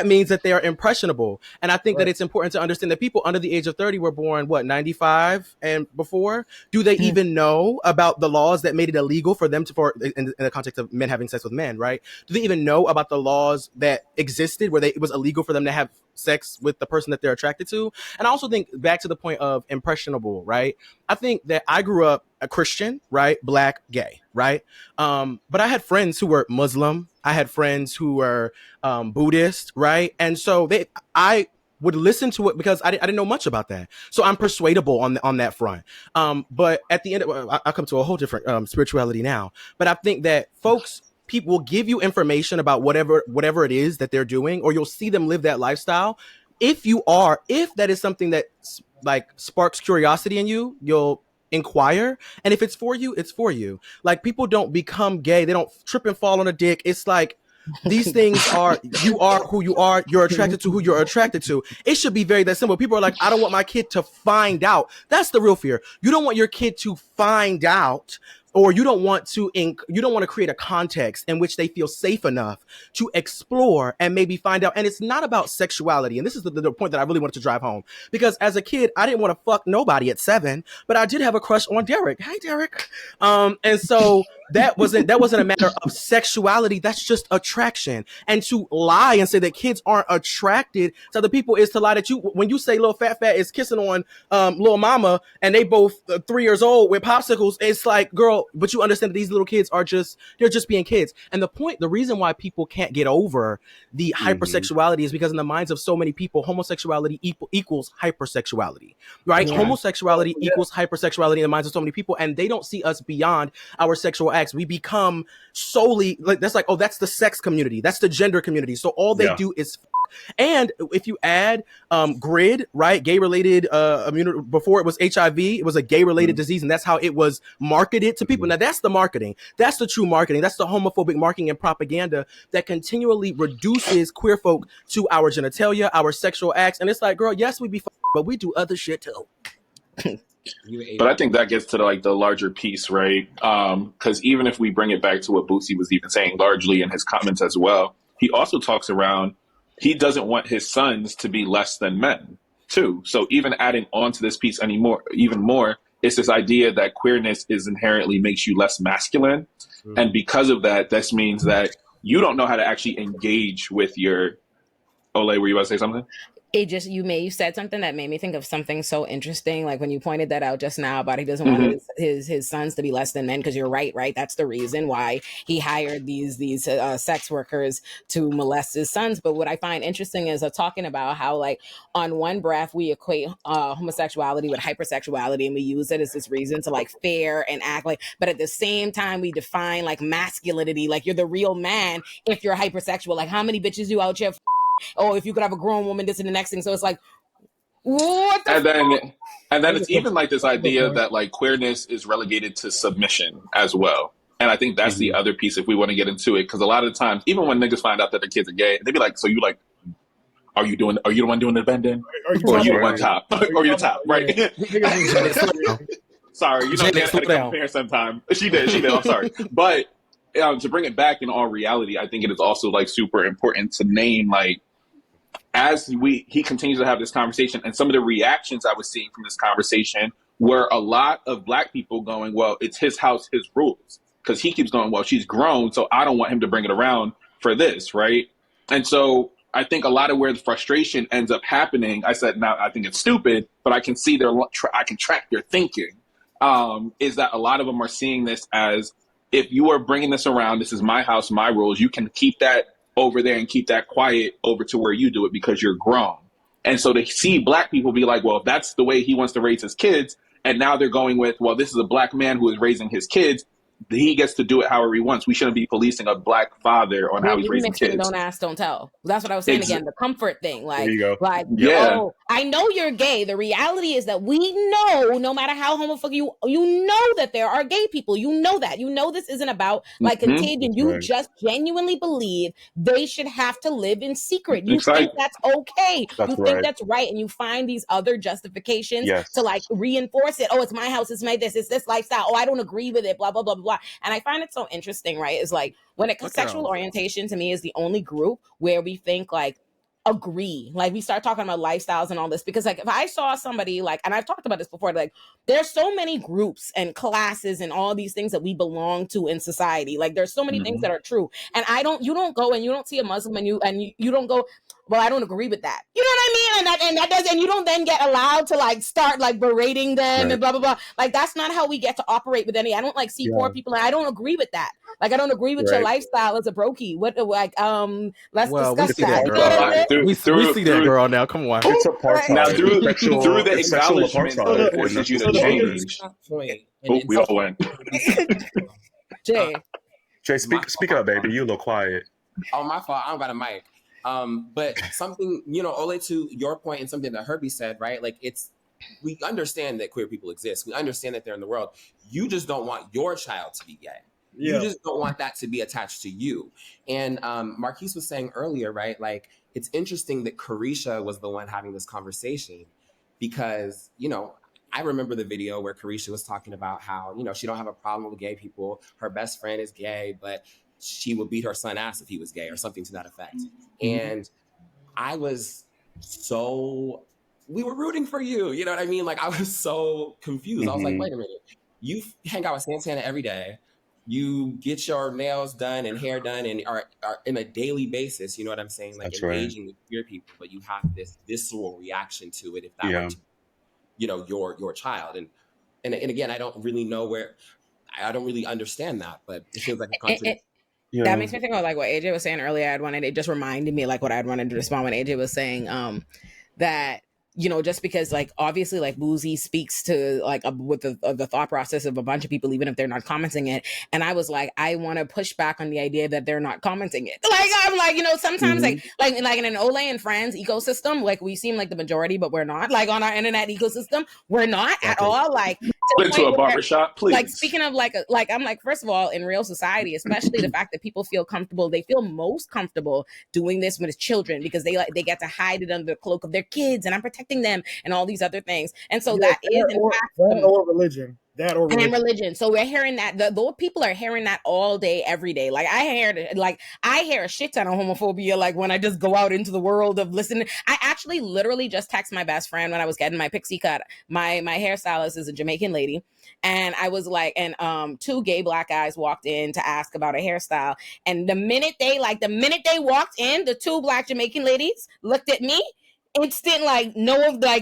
means that they are impressionable. And I think that it's important to understand that people under the age of 30 were born, 95 and before? Do they even know about the laws that made it illegal for them in the context of men having sex with men, right? Do they even know about the laws that existed where it was illegal for them to have sex with the person that they're attracted to? And I also think back to the point of impressionable, right? I think that I grew up a Christian, right? Black, gay, right? But I had friends who were Muslim. I had friends who were Buddhist, right? And so I would listen to it because I didn't know much about that. So I'm persuadable on that front. But at the end, I come to a whole different spirituality now. But I think that people will give you information about whatever it is that they're doing, or you'll see them live that lifestyle. If that is something that like sparks curiosity in you, you'll inquire. And if it's for you, it's for you. Like, people don't become gay. They don't trip and fall on a dick. It's like, these things you are who you are. You're attracted to who you're attracted to. It should be very that simple. People are like, I don't want my kid to find out. That's the real fear. You don't want your kid to find out, or you don't want to create a context in which they feel safe enough to explore and maybe find out. And it's not about sexuality. And this is the point that I really wanted to drive home, because as a kid, I didn't want to fuck nobody at 7, but I did have a crush on Derek. Hey, Derek. And so that wasn't a matter of sexuality. That's just attraction. And to lie and say that kids aren't attracted to other people is to lie that when you say little fat is kissing on little mama and they both 3 years old with popsicles, it's like, girl, but you understand that these little kids they're just being kids. And the reason why people can't get over the hypersexuality is because in the minds of so many people, homosexuality equals hypersexuality, right? Yeah. Homosexuality equals hypersexuality in the minds of so many people, and they don't see us beyond our sexual acts. We become solely like, that's like, oh, that's the sex community, that's the gender community. So all they do is and if you add GRID, right, gay-related immunity, before it was HIV, it was a gay-related disease, and that's how it was marketed to people. Now, that's the marketing. That's the true marketing. That's the homophobic marketing and propaganda that continually reduces queer folk to our genitalia, our sexual acts. And it's like, girl, yes, we be but we do other shit too. But I think that gets to the larger piece, right? Because even if we bring it back to what Boosie was even saying largely in his comments as well, he also talks around, he doesn't want his sons to be less than men too. So even adding on to this piece even more, it's this idea that queerness is inherently makes you less masculine. And because of that, this means that you don't know how to actually engage with your... Olay, were you about to say something? You said something that made me think of something so interesting, like when you pointed that out just now about he doesn't want his sons to be less than men, because you're right, that's the reason why he hired these sex workers to molest his sons. But what I find interesting is talking about how, like, on one breath we equate homosexuality with hypersexuality, and we use it as this reason to like fare and act like, but at the same time we define like masculinity, like you're the real man if you're hypersexual. Like, how many bitches you out here oh, if you could have a grown woman, this and the next thing. So it's like, what the and then it's even like this idea that like queerness is relegated to submission as well. And I think that's the other piece if we want to get into it. Because a lot of the times, even when niggas find out that their kids are gay, they be like, so you like, are you the one doing the bending? Or are you the one top? Or you the top, right? Sorry, you know, Janice had to come here sometime. She did, I'm sorry. But to bring it back in all reality, I think it is also like super important to name, like, as he continues to have this conversation, and some of the reactions I was seeing from this conversation were a lot of Black people going, well, it's his house, his rules. Because he keeps going, well, she's grown, so I don't want him to bring it around for this, right? And so I think a lot of where the frustration ends up happening, I said, now I think it's stupid, but I can see I can track their thinking, is that a lot of them are seeing this as, if you are bringing this around, this is my house, my rules, you can keep that over there and keep that quiet over to where you do it because you're grown. And so to see black people be like, well, if that's the way he wants to raise his kids, and now they're going with, well, this is a black man who is raising his kids, he gets to do it however he wants. We shouldn't be policing a black father on how he's raising kids. Don't ask, don't tell. That's what I was saying again. The comfort thing, there you go. Oh, I know you're gay. The reality is that we know, no matter how homophobic you know that there are gay people. You know that. You know this isn't about like contagion. You just genuinely believe they should have to live in secret. You think that's okay. You think that's right, and you find these other justifications to like reinforce it. Oh, it's my house. It's my this. It's this lifestyle. Oh, I don't agree with it. Blah blah blah blah. And I find it so interesting, right? Is like when it comes sexual orientation to me is the only group where we think like agree. Like we start talking about lifestyles and all this, because like if I saw somebody like, and I've talked about this before, like there's so many groups and classes and all these things that we belong to in society. Like there's so many things that are true. And you don't go and you don't see a Muslim and you don't go, well, I don't agree with that. You know what I mean? And that doesn't, you don't then get allowed to like start like berating them and blah, blah, blah. Like that's not how we get to operate with any. I don't like see poor people and I don't agree with that. Like I don't agree with your lifestyle as a brokey. What like let's discuss that. We see that girl now. Come on. It's a part now through the acknowledgement that forces you to change. We all went. Jay, speak up, baby. You look quiet. Oh, my fault. I don't got a mic. But something, Olay, to your point and something that Herbie said, right? Like we understand that queer people exist. We understand that they're in the world. You just don't want your child to be gay. Yeah. You just don't want that to be attached to you. And Marquise was saying earlier, right? Like it's interesting that Carisha was the one having this conversation because, I remember the video where Carisha was talking about how, she don't have a problem with gay people. Her best friend is gay, but she would beat her son ass if he was gay or something to that effect. And I was we were rooting for you. You know what I mean? Like I was so confused. I was like, wait a minute. You hang out with Santana every day. You get your nails done and hair done and are in a daily basis. You know what I'm saying? Like engaging with queer people, but you have this visceral reaction to it if that were to, your child. And again, I don't really know I don't really understand that, but it feels like a contradiction. That makes me think of like what AJ was saying earlier. It just reminded me like what I'd wanted to respond when AJ was saying that, just because like obviously like Boosie speaks to like with the thought process of a bunch of people, even if they're not commenting it. And I was like, I want to push back on the idea that they're not commenting it. Like I'm like, sometimes like in an Olay and Friends ecosystem, like we seem like the majority, but we're not. Like on our internet ecosystem, we're not at all. Like into a barbershop, please. Like speaking of like I'm like, first of all, in real society, especially the fact that people feel comfortable, they feel most comfortable doing this with children because they get to hide it under the cloak of their kids and I'm protecting them and all these other things. And so that is in fact religion. And religion. So we're hearing that those people are hearing that all day, every day. Like I hear a shit ton of homophobia. Like when I just go out into the world of listening, I actually literally just texted my best friend when I was getting my pixie cut. My hairstylist is a Jamaican lady. And I was like, and two gay black guys walked in to ask about a hairstyle. And the minute they walked in, the two black Jamaican ladies looked at me, instant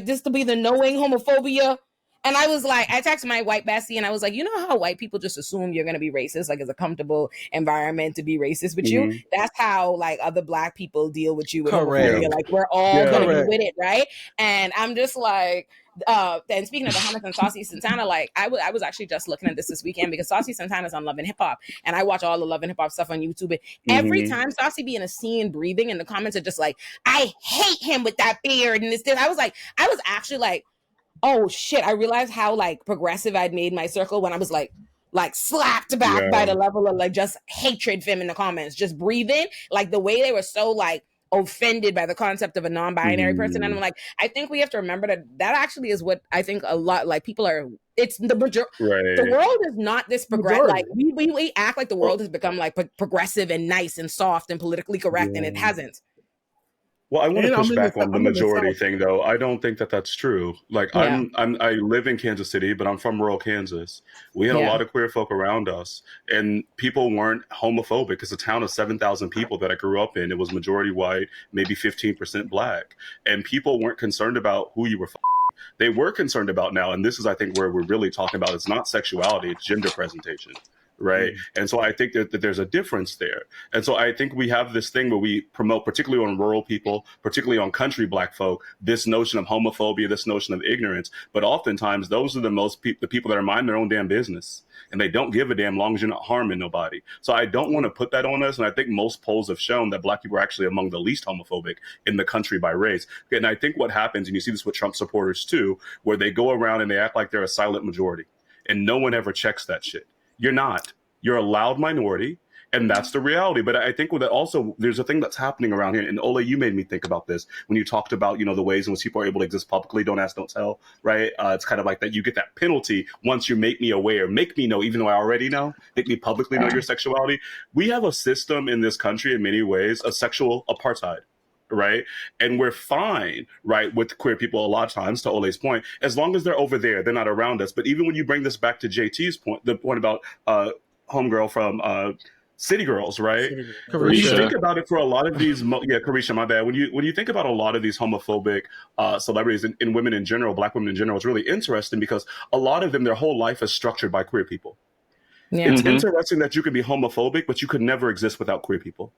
this to be the knowing homophobia. And I was like, I texted my white bestie and I was like, you know how white people just assume you're going to be racist? Like it's a comfortable environment to be racist with you. That's how like other black people deal with you. With homophobia. Like we're all going to be with it. Right. And I'm just like, and speaking of the Hummus and Saucy Santana, like I was actually just looking at this weekend because Saucy Santana's on Love and Hip Hop and I watch all the Love and Hip Hop stuff on YouTube. And every time Saucy be in a scene breathing and the comments are just like, I hate him with that beard and this. I was actually like, oh shit, I realized how like progressive I'd made my circle when I was like slapped back by the level of like just hatred for him in the comments, just breathing, like the way they were so like offended by the concept of a non-binary person. And I'm like, I think we have to remember that actually is what I think a lot like people are, it's the majority. The world is not this progressive. Like we act like the world has become like progressive and nice and soft and politically correct and it hasn't. Well, I want to push back on the majority thing, though. I don't think that that's true. Like, I live in Kansas City, but I'm from rural Kansas. We had a lot of queer folk around us, and people weren't homophobic. It's a town of 7,000 people that I grew up in. It was majority white, maybe 15% black, and people weren't concerned about who you were. They were concerned about now, and this is, I think, where we're really talking about. It's not sexuality; it's gender presentation. right? And so I think that there's a difference there. And so I think we have this thing where we promote, particularly on rural people, particularly on country Black folk, this notion of homophobia, this notion of ignorance. But oftentimes those are the people that are minding their own damn business. And they don't give a damn long as you're not harming nobody. So I don't want to put that on us. And I think most polls have shown that Black people are actually among the least homophobic in the country by race. And I think what happens, and you see this with Trump supporters too, where they go around and they act like they're a silent majority. And no one ever checks that shit. You're not. You're a loud minority, and that's the reality. But I think that also there's a thing that's happening around here. And Olay, you made me think about this when you talked about, the ways in which people are able to exist publicly. Don't ask, don't tell, right? It's kind of like that. You get that penalty once you make me aware, make me know, even though I already know, make me publicly know your sexuality. We have a system in this country in many ways of sexual apartheid. Right. And we're fine, right, with queer people a lot of times, to Olay's point, as long as they're over there, they're not around us. But even when you bring this back to JT's point, the point about homegirl from City Girls, right? When you think about it, for a lot of these, Carisha, my bad. When you think about a lot of these homophobic celebrities and women in general, Black women in general, it's really interesting because a lot of them, their whole life is structured by queer people. Yeah. It's interesting that you can be homophobic, but you could never exist without queer people.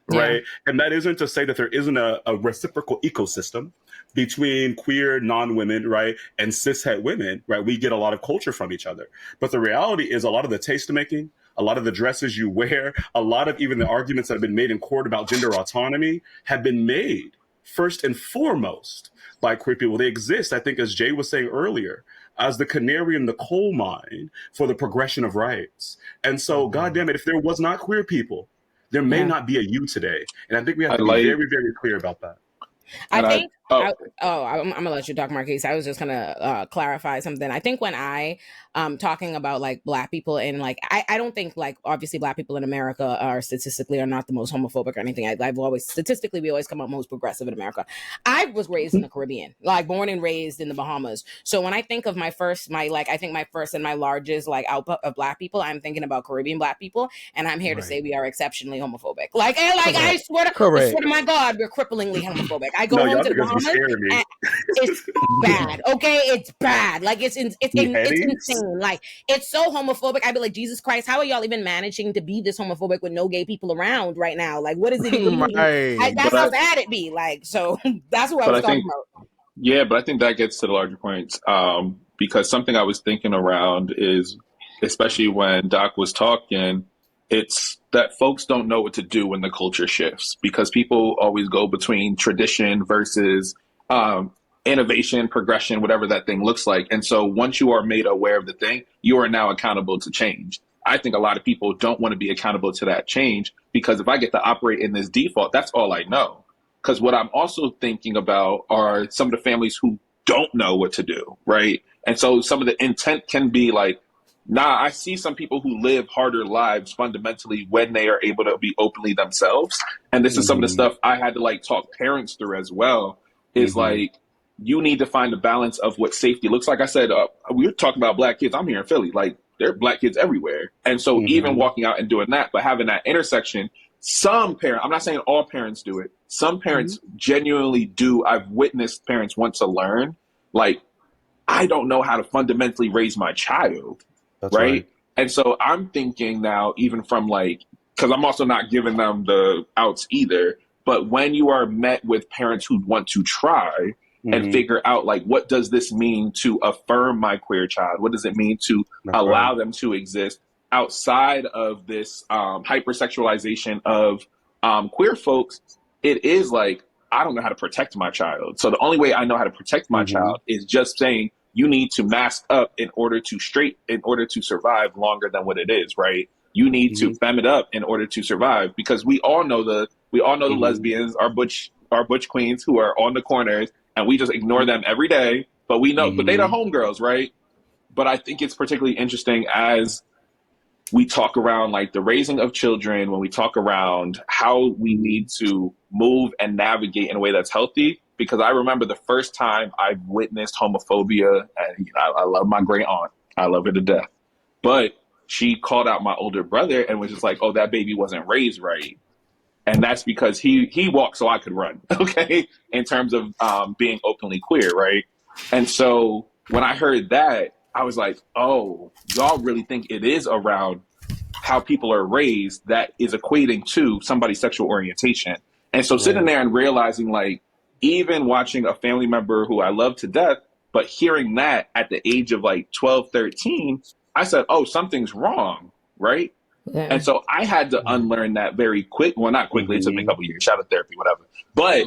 Right. Yeah. And that isn't to say that there isn't a reciprocal ecosystem between queer non-women, right, and cishet women, right? We get a lot of culture from each other. But the reality is a lot of the taste making, a lot of the dresses you wear, a lot of even the arguments that have been made in court about gender autonomy have been made first and foremost by queer people. They exist, I think, as Jay was saying earlier, as the canary in the coal mine for the progression of rights. And so, goddamn it, if there was not queer people, there may not be a you today. And I think we have to be very, very clear about that. I'm gonna let you talk, Marquise. I was just gonna clarify something. I think when I talking about like Black people and like I don't think like obviously Black people in America are statistically are not the most homophobic or anything. I've always statistically we always come out most progressive in America. I was raised in the Caribbean, like born and raised in the Bahamas. So when I think of my first and my largest like output of Black people, I'm thinking about Caribbean Black people, and I'm here to say we are exceptionally homophobic. I swear to my God, we're cripplingly homophobic. I go home to the Bahamas. And it's bad. Okay, it's bad. Like it's insane. Like it's so homophobic. I'd be like, Jesus Christ, how are y'all even managing to be this homophobic with no gay people around right now? Like, what is it even mean? That's how bad it be. Like, so that's what I was talking about. Yeah, but I think that gets to the larger points. Because something I was thinking around is, especially when Doc was talking, it's that folks don't know what to do when the culture shifts, because people always go between tradition versus innovation, progression, whatever that thing looks like. And so once you are made aware of the thing, you are now accountable to change. I think a lot of people don't want to be accountable to that change, because if I get to operate in this default, that's all I know. Because what I'm also thinking about are some of the families who don't know what to do, right? And so some of the intent can be like, nah, I see some people who live harder lives fundamentally when they are able to be openly themselves. And this is some of the stuff I had to like talk parents through as well, is like, you need to find a balance of what safety looks like. I said, we were talking about Black kids. I'm here in Philly. Like, there are Black kids everywhere. And so even walking out and doing that, but having that intersection, some parents, I'm not saying all parents do it. Some parents genuinely do. I've witnessed parents want to learn, like, I don't know how to fundamentally raise my child. That's right. And so I'm thinking now, even from like, because I'm also not giving them the outs either, but when you are met with parents who want to try and figure out like, what does this mean to affirm my queer child? What does it mean to allow them to exist outside of this hypersexualization of queer folks? It is like, I don't know how to protect my child. So the only way I know how to protect my child is just saying, you need to mask up in order to survive longer than what it is, right? You need to femme it up in order to survive, because we all know the lesbians, our butch queens who are on the corners, and we just ignore them every day. But we know, but they the homegirls, right? But I think it's particularly interesting as we talk around like the raising of children, when we talk around how we need to move and navigate in a way that's healthy. Because I remember the first time I witnessed homophobia, and I love my great aunt. I love her to death. But she called out my older brother and was just like, oh, that baby wasn't raised right. And that's because he walked so I could run, okay, in terms of being openly queer, right? And so when I heard that, I was like, oh, y'all really think it is around how people are raised that is equating to somebody's sexual orientation. And so sitting there and realizing, like, even watching a family member who I love to death, but hearing that at the age of like 12, 13, I said, oh, something's wrong, right? Yeah. And so I had to unlearn that very quick. Well, not quickly. It took me a couple of years. Shout out therapy, whatever. But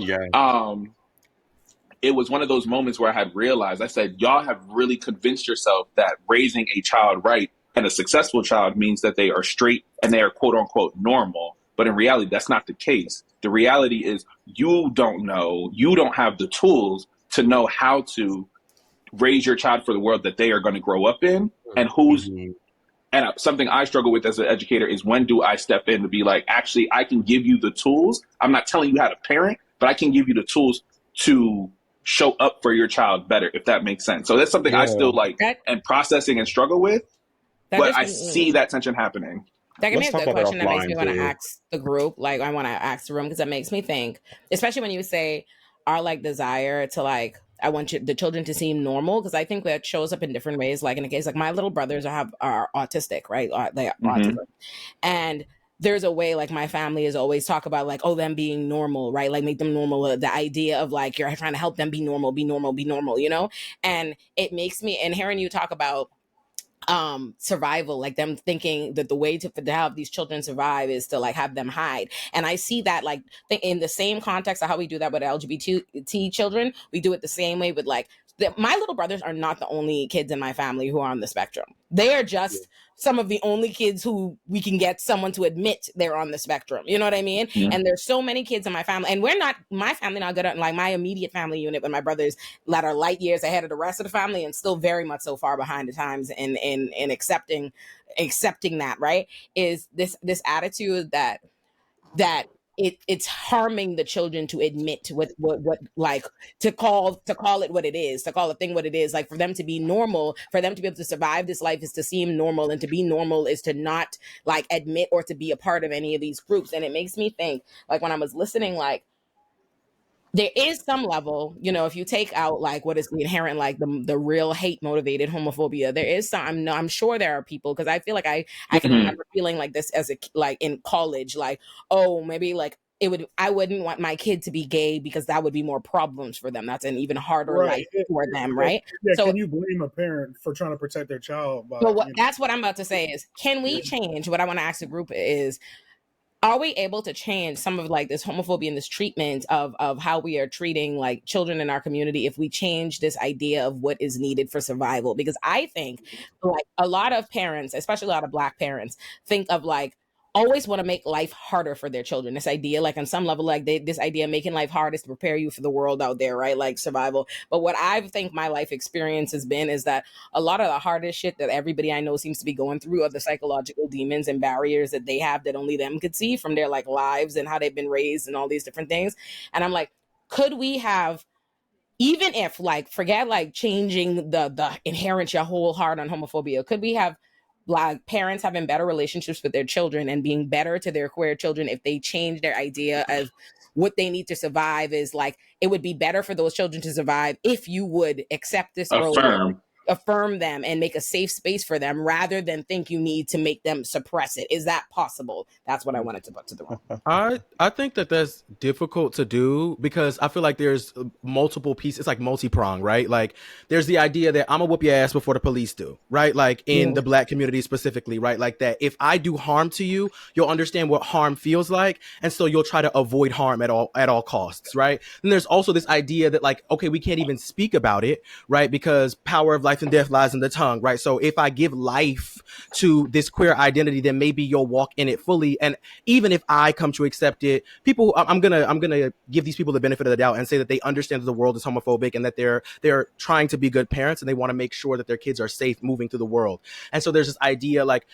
it was one of those moments where I had realized, I said, y'all have really convinced yourself that raising a child right and a successful child means that they are straight and they are quote unquote normal. But in reality, that's not the case. The reality is you don't know, you don't have the tools to know how to raise your child for the world that they are going to grow up in, and who's and something I struggle with as an educator is, when do I step in to be like, actually, I can give you the tools. I'm not telling you how to parent, but I can give you the tools to show up for your child better, if that makes sense. So that's something I still like and processing and struggle with, but I see that tension happening. That can be a good question that makes me want to ask the group. Like, I want to ask the room, because that makes me think, especially when you say our like desire to like, I want the children to seem normal, because I think that shows up in different ways. Like in the case, like my little brothers are autistic, right? They are autistic. And there's a way, like my family is always talk about like, oh, them being normal, right? Like make them normal. The idea of like, you're trying to help them be normal, you know? And it makes me, and hearing you talk about survival, like them thinking that the way to have these children survive is to like have them hide. And I see that like in the same context of how we do that with LGBT children, we do it the same way with like my little brothers are not the only kids in my family who are on the spectrum. They are just some of the only kids who we can get someone to admit they're on the spectrum. You know what I mean? Yeah. And there's so many kids in my family, and my family not good at, like my immediate family unit with my brothers that are light years ahead of the rest of the family and still very much so far behind the times in accepting that, right? Is this attitude that it's harming the children to admit what like to call it what it is, to call a thing what it is. Like for them to be normal, for them to be able to survive this life is to seem normal, and to be normal is to not like admit or to be a part of any of these groups. And it makes me think, like when I was listening, like there is some level, you know, if you take out like what is the inherent, like the real hate motivated homophobia, there is some, I'm sure there are people, because I feel like I can remember feeling like this as like in college, like, oh, maybe like I wouldn't want my kid to be gay because that would be more problems for them. That's an even harder life for them, right? Yeah, so can you blame a parent for trying to protect their child? That's what I'm about to say is, can we change? What I want to ask the group is, are we able to change some of like this homophobia and this treatment of how we are treating like children in our community if we change this idea of what is needed for survival? Because I think like a lot of parents, especially a lot of Black parents, think of like always want to make life harder for their children. This idea, like on some level, like this idea of making life hard is to prepare you for the world out there, right? Like survival. But what I think my life experience has been is that a lot of the hardest shit that everybody I know seems to be going through are the psychological demons and barriers that they have that only them could see from their like lives and how they've been raised and all these different things. And I'm like, could we have, even if like, forget like changing the inherent your whole heart on homophobia, could we have Black parents having better relationships with their children and being better to their queer children if they change their idea of what they need to survive? Is like, it would be better for those children to survive if you would accept this role, affirm them and make a safe space for them rather than think you need to make them suppress it. Is that possible? That's what I wanted to put to the room. I think that's difficult to do because I feel like there's multiple pieces. It's like multi-pronged, right? Like there's the idea that I'm gonna whoop your ass before the police do, right? Like in the Black community specifically, right? Like that if I do harm to you, you'll understand what harm feels like, and so you'll try to avoid harm at all costs, right? And there's also this idea that like, okay, we can't even speak about it, right? Because power of life and death lies in the tongue, right? So if I give life to this queer identity, then maybe you'll walk in it fully. And even if I come to accept it, people, I'm gonna give these people the benefit of the doubt and say that they understand that the world is homophobic and that they're trying to be good parents and they want to make sure that their kids are safe moving through the world. And so there's this idea like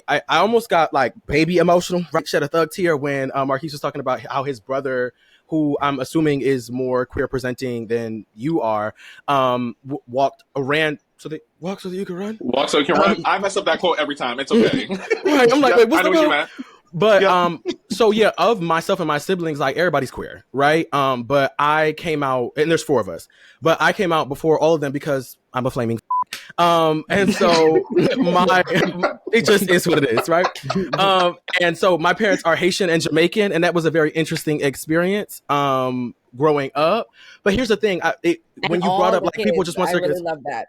I almost got like baby emotional, right? Shed a thug tear when Marquise was talking about how his brother, who I'm assuming is more queer presenting than you are, ran so they walk so that you can run. Walk so you can run. I mess up that quote every time. It's okay. Right. I'm like, wait, what's I know what you meant. But so yeah, of myself and my siblings, like everybody's queer, right? But I came out, and there's 4 of us, but I came out before all of them because I'm a flaming And so it just is what it is, right? And so my parents are Haitian and Jamaican, and that was a very interesting experience growing up. But here's the thing: when you brought up like people just want I really love that.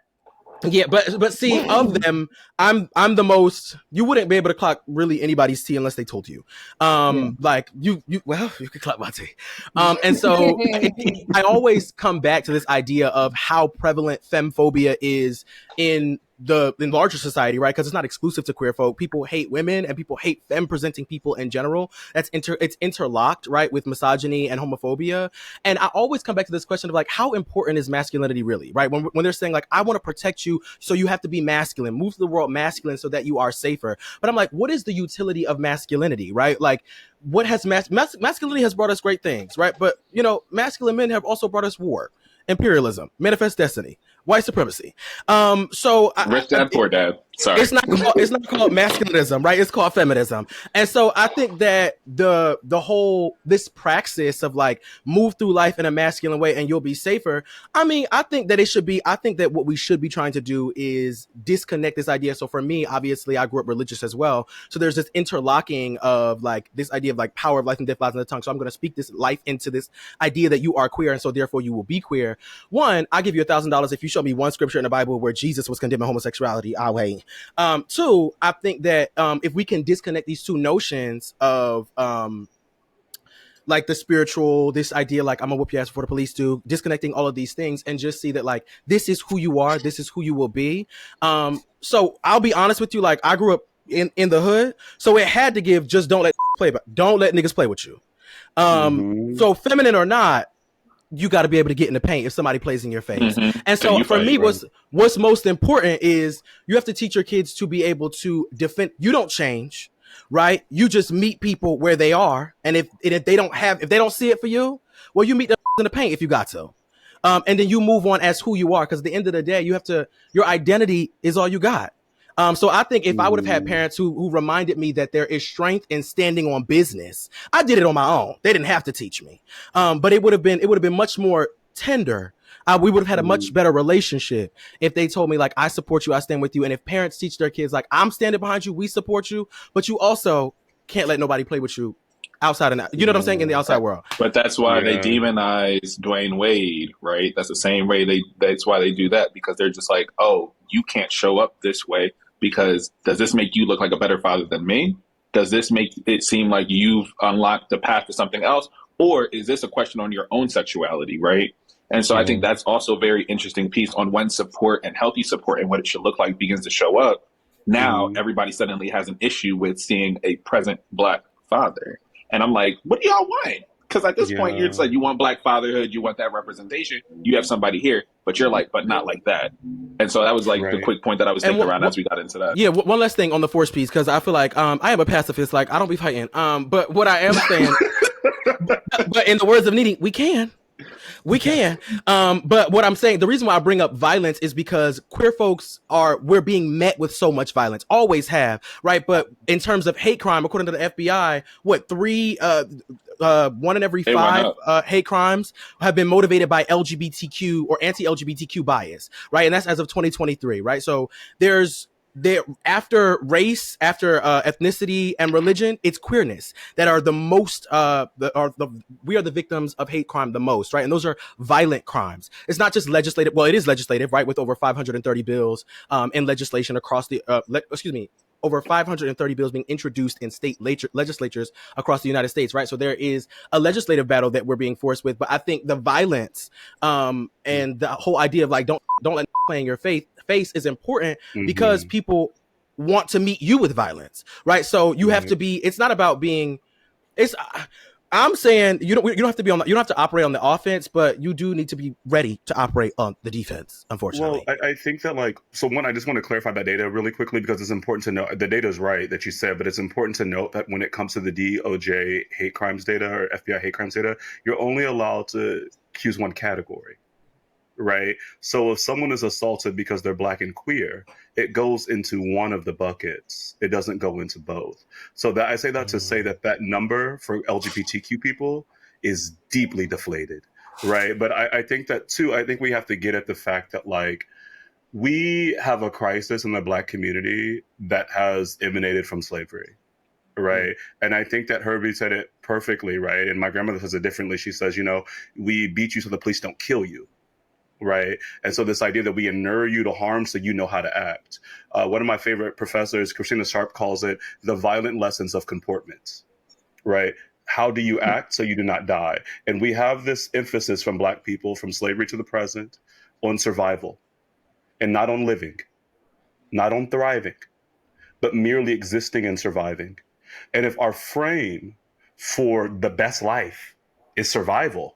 Yeah, but see, of them, I'm the most. You wouldn't be able to clock really anybody's tea unless they told you. Like you could clock my tea. And so I always come back to this idea of how prevalent femphobia is in larger society, right? Because it's not exclusive to queer folk. People hate women and people hate femme presenting people in general. It's interlocked, right, with misogyny and homophobia. And I always come back to this question of like, how important is masculinity really, right? When they're saying like, I want to protect you, so you have to be masculine, move to the world masculine so that you are safer. But I'm like, what is the utility of masculinity, right? Like, what has masculinity has brought us great things, right? But you know, masculine men have also brought us war, imperialism, manifest destiny, white supremacy. So Rich dad, poor dad. Sorry. It's not called masculinism, right? It's called feminism. And so I think that the whole this praxis of like move through life in a masculine way and you'll be safer. I mean, I think that what we should be trying to do is disconnect this idea. So for me, obviously I grew up religious as well. So there's this interlocking of like this idea of like power of life and death lies in the tongue. So I'm going to speak this life into this idea that you are queer. And so therefore you will be queer. One, I give you $1,000 if you show me one scripture in the Bible where Jesus was condemning homosexuality. I'll wait. Two, I think that if we can disconnect these two notions of like the spiritual, this idea like I'm gonna whoop your ass before the police do, disconnecting all of these things and just see that like this is who you are, this is who you will be. So I'll be honest with you, like I grew up in the hood, so it had to give just don't let niggas play with you. So feminine or not, you got to be able to get in the paint if somebody plays in your face. And so for me, what's most important is you have to teach your kids to be able to defend. You don't change, right? You just meet people where they are. And if they don't see it for you, well, you meet them in the paint if you got to. And then you move on as who you are. Because at the end of the day, your identity is all you got. So I think if I would have had parents who reminded me that there is strength in standing on business, I did it on my own. They didn't have to teach me. But it would have been much more tender. We would have had a much better relationship if they told me like, I support you, I stand with you. And if parents teach their kids like, I'm standing behind you, we support you, but you also can't let nobody play with you outside of you know what I'm saying, in the outside world. But that's why they demonize Dwayne Wade, right? That's the same way that's why they do that, because they're just like, oh, you can't show up this way. Because does this make you look like a better father than me? Does this make it seem like you've unlocked the path to something else? Or is this a question on your own sexuality, right? And so I think that's also a very interesting piece on when support and healthy support and what it should look like begins to show up. Now everybody suddenly has an issue with seeing a present Black father. And I'm like, what do y'all want? Because at this point, you're just like, you want Black fatherhood, you want that representation. You have somebody here, but you're like, but not like that. And so that was like the quick point that I was thinking around as we got into that. Yeah, one last thing on the force piece, because I feel like I am a pacifist. Like, I don't be fighting. But what I am saying, but in the words of Needy, we can. But what I'm saying, the reason why I bring up violence is because queer folks we're being met with so much violence, always have, right? But in terms of hate crime, according to the FBI, one in every 5 hate crimes have been motivated by LGBTQ or anti-LGBTQ bias, right? And that's as of 2023, right? So after race, after ethnicity and religion, it's queerness that are the most we are the victims of hate crime the most, right? And those are violent crimes. It's not just legislative. Well, it is legislative, right? With over 530 bills in legislation across the over 530 bills being introduced in state legislatures across the United States, right? So there is a legislative battle that we're being forced with. But I think the violence and the whole idea of like don't let play in your face is important because people want to meet you with violence, right? So you have to be. It's not about being. I'm saying you don't have to be you don't have to operate on the offense, but you do need to be ready to operate on the defense, unfortunately. Well, I think that I just want to clarify that data really quickly because it's important to know the data is right that you said, but it's important to note that when it comes to the DOJ hate crimes data or FBI hate crimes data, you're only allowed to accuse one category. Right. So if someone is assaulted because they're Black and queer, it goes into one of the buckets. It doesn't go into both. So that I say that to say that number for LGBTQ people is deeply deflated. Right. But I think that, too, I think we have to get at the fact that we have a crisis in the Black community that has emanated from slavery, right? And I think that Herbie said it perfectly, right? And my grandmother says it differently. She says, you know, we beat you so the police don't kill you, right? And so this idea that we inure you to harm so you know how to act. One of my favorite professors, Christina Sharp, calls it the violent lessons of comportment, right? How do you act so you do not die? And we have this emphasis from Black people, from slavery to the present, on survival and not on living, not on thriving, but merely existing and surviving. And if our frame for the best life is survival,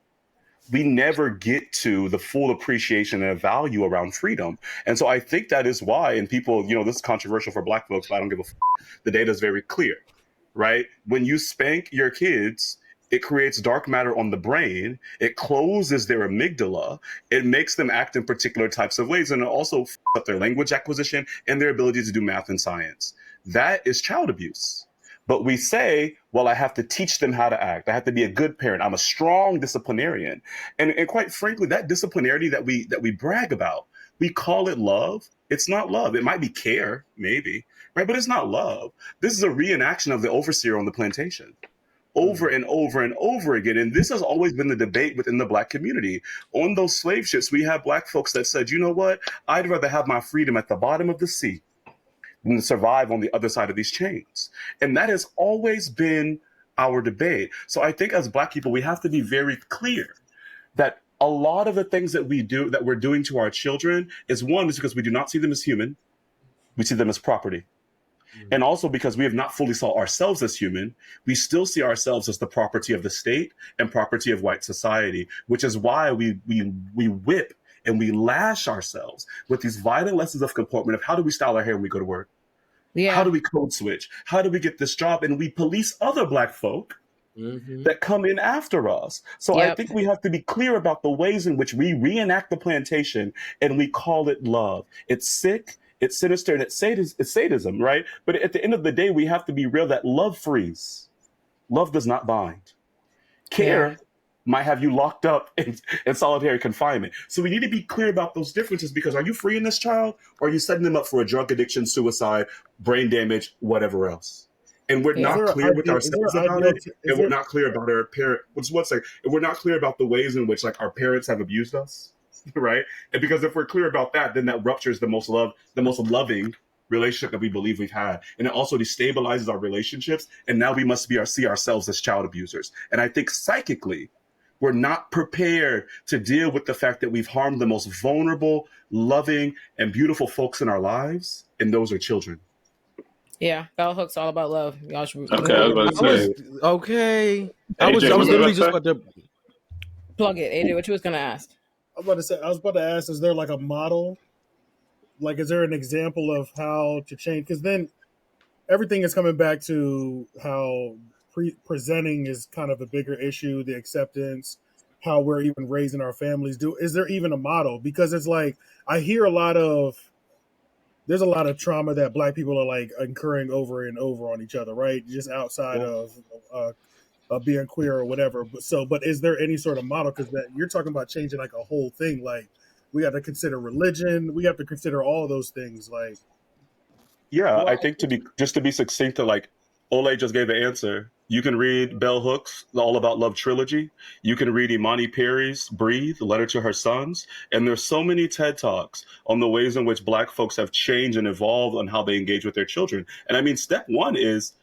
we never get to the full appreciation and value around freedom. And so I think that is why, and people, you know, this is controversial for Black folks, but I don't give a f. The data is very clear, right? When you spank your kids, it creates dark matter on the brain. It closes their amygdala. It makes them act in particular types of ways. And it also f up their language acquisition and their ability to do math and science. That is child abuse. But we say, well, I have to teach them how to act. I have to be a good parent. I'm a strong disciplinarian. And quite frankly, that disciplinarity that we brag about, we call it love. It's not love. It might be care, maybe, right? But it's not love. This is a reenaction of the overseer on the plantation over and over and over again. And this has always been the debate within the Black community. On those slave ships, we have Black folks that said, you know what? I'd rather have my freedom at the bottom of the sea than to survive on the other side of these chains. And that has always been our debate. So I think as Black people, we have to be very clear that a lot of the things that we do, that we're doing to our children, is one, is because we do not see them as human. We see them as property. And also because we have not fully saw ourselves as human, we still see ourselves as the property of the state and property of white society, which is why we whip and we lash ourselves with these violent lessons of comportment of how do we style our hair when we go to work? Yeah. How do we code switch? How do we get this job? And we police other Black folk that come in after us. So I think we have to be clear about the ways in which we reenact the plantation and we call it love. It's sick, it's sinister, and it's sadism, right? But at the end of the day, we have to be real that love frees. Love does not bind. Care might have you locked up in solitary confinement. So we need to be clear about those differences, because are you freeing this child, or are you setting them up for a drug addiction, suicide, brain damage, whatever else? And we're not clear with ourselves about it, and we're not clear about our parent. And we're not clear about the ways in which, like, our parents have abused us, right? And because if we're clear about that, then that ruptures the most loving relationship that we believe we've had, and it also destabilizes our relationships. And now we must see ourselves as child abusers. And I think psychically, we're not prepared to deal with the fact that we've harmed the most vulnerable, loving, and beautiful folks in our lives, and those are children. Yeah, Bell Hook's all about love. Y'all should Okay, I was about to say. Okay. I was literally just about to plug it. AJ, what you was gonna ask? I was about to ask, is there like a model? Like, is there an example of how to change? Because then everything is coming back to how presenting is kind of a bigger issue, the acceptance, how we're even raising our families. Is there even a model? Because it's like, I hear there's a lot of trauma that Black people are like incurring over and over on each other, right? Just outside of being queer or whatever. But is there any sort of model? Because that you're talking about changing like a whole thing. Like, we have to consider religion. We have to consider all of those things. Like, yeah, I think to be succinct, to like Olay just gave the answer. You can read Bell Hooks' The All About Love trilogy. You can read Imani Perry's Breathe, Letter to Her Sons. And there's so many TED Talks on the ways in which Black folks have changed and evolved on how they engage with their children. And I mean, step one is,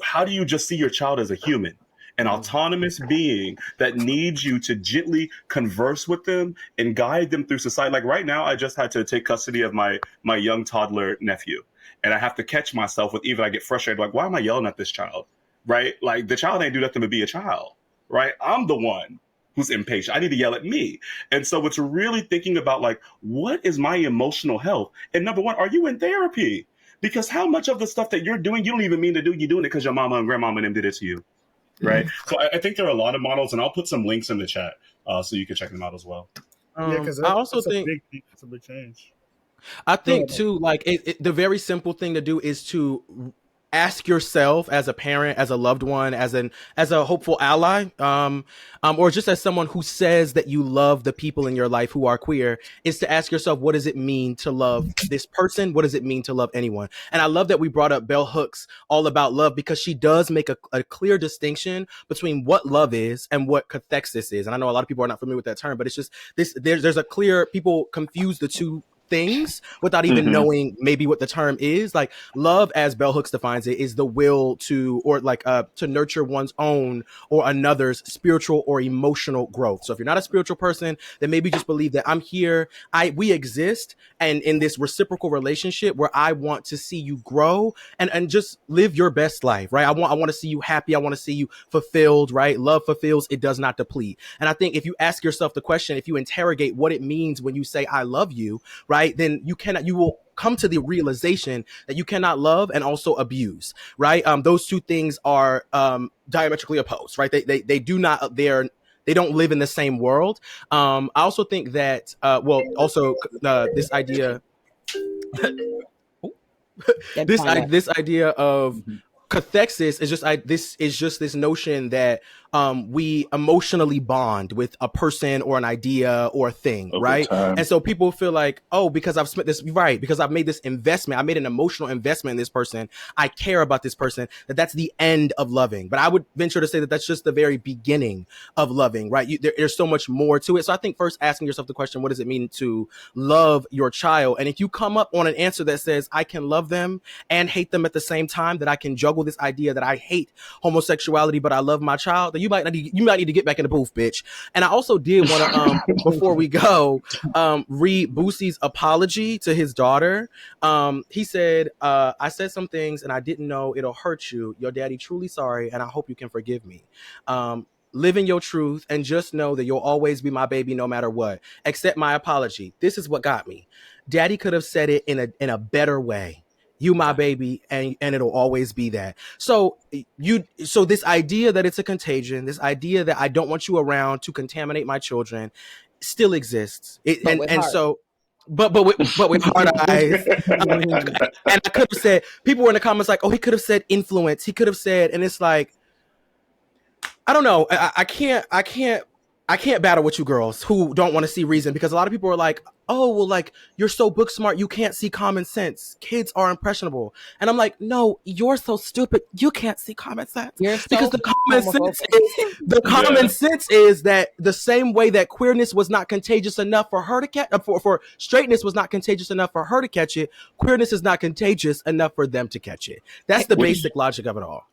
how do you just see your child as a human? An autonomous being that needs you to gently converse with them and guide them through society. Like right now, I just had to take custody of my young toddler nephew. And I have to catch myself with, even I get frustrated, like, why am I yelling at this child? Right? Like, the child ain't do nothing but be a child, right? I'm the one who's impatient. I need to yell at me. And so it's really thinking about, like, what is my emotional health? And number one, are you in therapy? Because how much of the stuff that you're doing, you don't even mean to do, you're doing it because your mama and grandmama and them did it to you, right? So I think there are a lot of models, and I'll put some links in the chat so you can check them out as well. yeah, because I also think it's a big change. I think too, like the very simple thing to do is to ask yourself as a parent, as a loved one, as a hopeful ally, or just as someone who says that you love the people in your life who are queer, is to ask yourself, what does it mean to love this person? What does it mean to love anyone? And I love that we brought up Bell Hooks All About Love, because she does make a clear distinction between what love is and what cathexis is. And I know a lot of people are not familiar with that term, but it's just this, there's a clear, people confuse the two things without even knowing maybe what the term is. Like, love, as Bell Hooks defines it, is the will to, or like to nurture one's own or another's spiritual or emotional growth. So if you're not a spiritual person, then maybe just believe that I'm here, we exist, and in this reciprocal relationship where I want to see you grow and just live your best life, right? I want to see you happy. I want to see you fulfilled, right? Love fulfills, it does not deplete. And I think if you ask yourself the question, if you interrogate what it means when you say I love you, right, then you will come to the realization that you cannot love and also abuse, right? Those two things are diametrically opposed, right? They don't live in the same world. I also think that this idea this idea of cathexis is just this notion that we emotionally bond with a person or an idea or a thing, right? And so people feel like, oh, because I've spent this, right, because I've made this investment, I made an emotional investment in this person, I care about this person, that's the end of loving. But I would venture to say that that's just the very beginning of loving, right? There's so much more to it. So I think first asking yourself the question, what does it mean to love your child? And if you come up on an answer that says I can love them and hate them at the same time, that I can juggle this idea that I hate homosexuality but I love my child, then you might need to get back in the booth, bitch. And I also did want to before we go read Boosie's apology to his daughter. He said, I said some things and I didn't know it'll hurt you. Your daddy truly sorry, and I hope you can forgive me. Live in your truth and just know that you'll always be my baby no matter what. Accept my apology. This is what got me. Daddy could have said it in a better way. You my baby, and it'll always be that. So this idea that it's a contagion, this idea that I don't want you around to contaminate my children, still exists. But with hard eyes. And I could have said, people were in the comments like, oh, he could have said influence. He could have said, and it's like, I don't know. I can't battle with you girls who don't want to see reason, because a lot of people are like, oh, well, like, you're so book smart, you can't see common sense. Kids are impressionable. And I'm like, no, you're so stupid, you can't see common sense. Because the common sense is that the same way that queerness was not contagious enough for her to catch, for straightness was not contagious enough for her to catch it, queerness is not contagious enough for them to catch it. That's the basic logic of it all.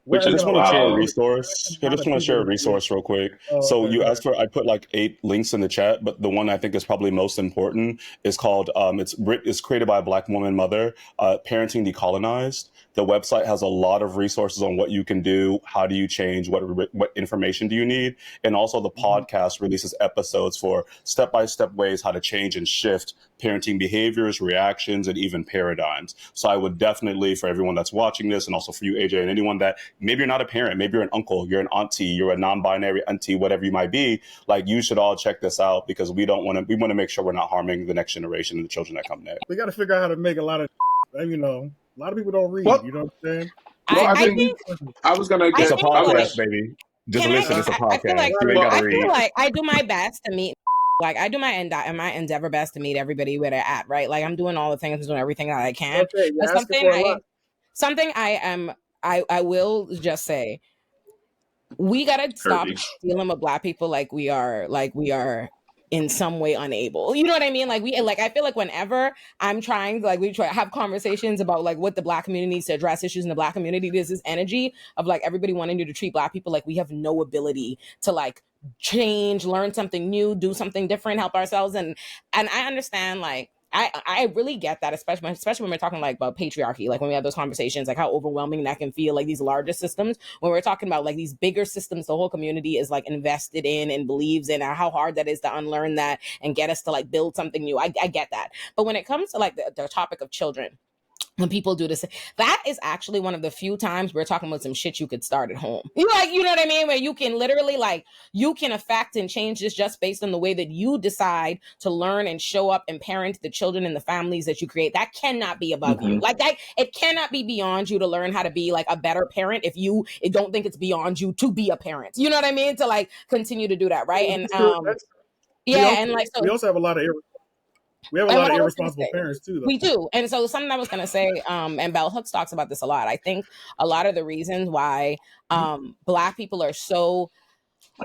Which I just want to share a resource. I just want to share a resource real quick. You asked for, I put like 8 links in the chat, but the one I think is probably most important is called, it's created by a Black woman mother, Parenting Decolonized. The website has a lot of resources on what you can do, how do you change, what information do you need, and also the podcast releases episodes for step-by-step ways how to change and shift parenting behaviors, reactions, and even paradigms. So I would definitely, for everyone that's watching this, and also for you, AJ, and anyone that maybe you're not a parent, maybe you're an uncle, you're an auntie, you're a non-binary auntie, whatever you might be, like, you should all check this out, because we want to make sure we're not harming the next generation and the children that come next. We got to figure out how to make a lot of, a lot of people don't read. You know what I'm saying? Well, I think I was gonna get a podcast, baby. Just listen. It's a podcast. I feel like I do my best to meet. Like, I do my endeavor best to meet everybody where they're at, right? Like, I'm doing all the things, I'm doing everything that I can. I will just say, we gotta stop dealing with Black people like we are in some way unable. You know what I mean? I feel like whenever I'm trying, we try to have conversations about like what the Black community needs to address issues in the Black community, there's this energy of like everybody wanting to treat Black people like we have no ability to like change, learn something new, do something different, help ourselves. And I understand, like, I really get that, especially when we're talking like about patriarchy, like when we have those conversations, like how overwhelming that can feel, like these larger systems. When we're talking about like these bigger systems, the whole community is like invested in and believes in, and how hard that is to unlearn that and get us to like build something new. I get that. But when it comes to like the topic of children, when people do this, that is actually one of the few times we're talking about some shit you could start at home. You know what I mean? Where you can literally you can affect and change this just based on the way that you decide to learn and show up and parent the children and the families that you create. That cannot be above you. Like that, it cannot be beyond you to learn how to be like a better parent if you don't think it's beyond you to be a parent. You know what I mean? To like continue to do that, right? And we also have a lot of irresponsible parents too, though. We do. And so something I was going to say, and Bell Hooks talks about this a lot. I think a lot of the reasons why Black people are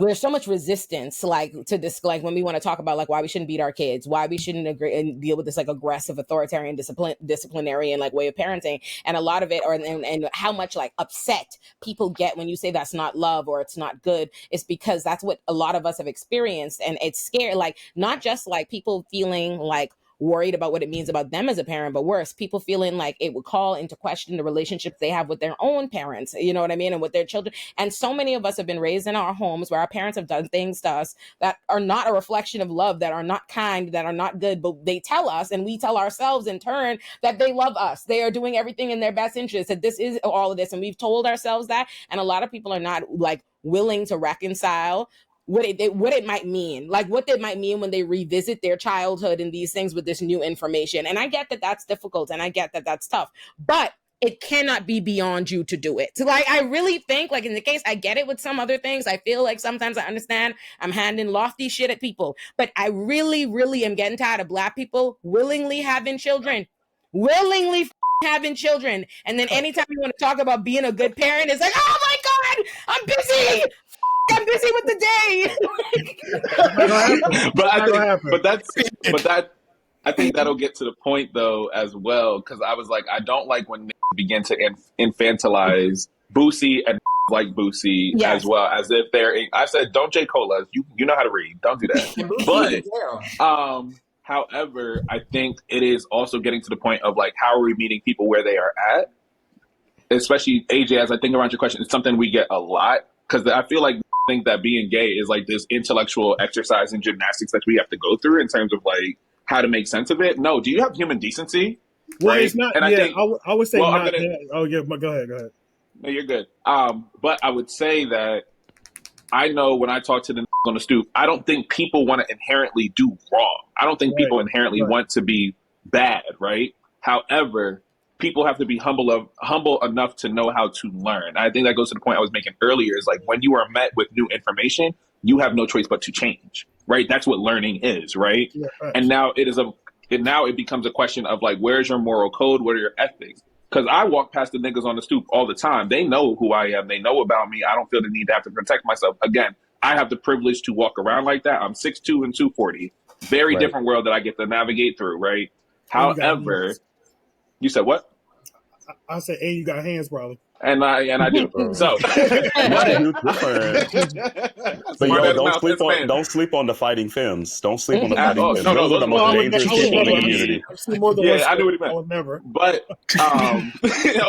there's so much resistance to this, like when we want to talk about like why we shouldn't beat our kids, why we shouldn't agree and deal with this like aggressive authoritarian disciplinarian like way of parenting, and a lot of it and how much like upset people get when you say that's not love or it's not good is because that's what a lot of us have experienced, and it's scary, like not just like people feeling like worried about what it means about them as a parent, but worse, people feeling like it would call into question the relationships they have with their own parents, you know what I mean, and with their children. And so many of us have been raised in our homes where our parents have done things to us that are not a reflection of love, that are not kind, that are not good, but they tell us, and we tell ourselves in turn, that they love us. They are doing everything in their best interest, that this is all of this, and we've told ourselves that, and a lot of people are not like willing to reconcile what it might mean, like what it might mean when they revisit their childhood and these things with this new information. And I get that that's difficult, and I get that that's tough, but it cannot be beyond you to do it. So like, I really think like in the case, I get it with some other things. I feel like sometimes I understand I'm handing lofty shit at people, but I really, really am getting tired of Black people willingly having children, having children. And then anytime you want to talk about being a good parent, it's like, oh my God, I'm busy with the day. I think that'll get to the point though as well, because I was like, I don't like when begin to infantilize Boosie and like Boosie as well, as if I said, don't J. Cola, you know how to read, don't do that. But however, I think it is also getting to the point of like, how are we meeting people where they are at? Especially AJ, as I think around your question, it's something we get a lot, because I feel like think that being gay is like this intellectual exercise and gymnastics that we have to go through in terms of like how to make sense of it. No, do you have human decency? Well, right? It's not. And I would say not. Oh yeah, but go ahead. No, you're good. But I would say that I know when I talk to the on the stoop, I don't think people want to inherently do wrong. I don't think people inherently want to be bad, right? However, people have to be humble enough to know how to learn. I think that goes to the point I was making earlier, is like when you are met with new information, you have no choice but to change, right? That's what learning is, right? Yeah, right. And now it becomes a question of like, where's your moral code? What are your ethics? Because I walk past the niggas on the stoop all the time. They know who I am. They know about me. I don't feel the need to have to protect myself. Again, I have the privilege to walk around like that. I'm 6'2" and 240. Very different world that I get to navigate through, right? However, you said what? I said, "Hey, you got hands, probably." And I do. So, but don't sleep on the fighting femmes. Don't sleep on the fighting femmes. Those are the most dangerous people in the community. I knew what he meant. I would never. But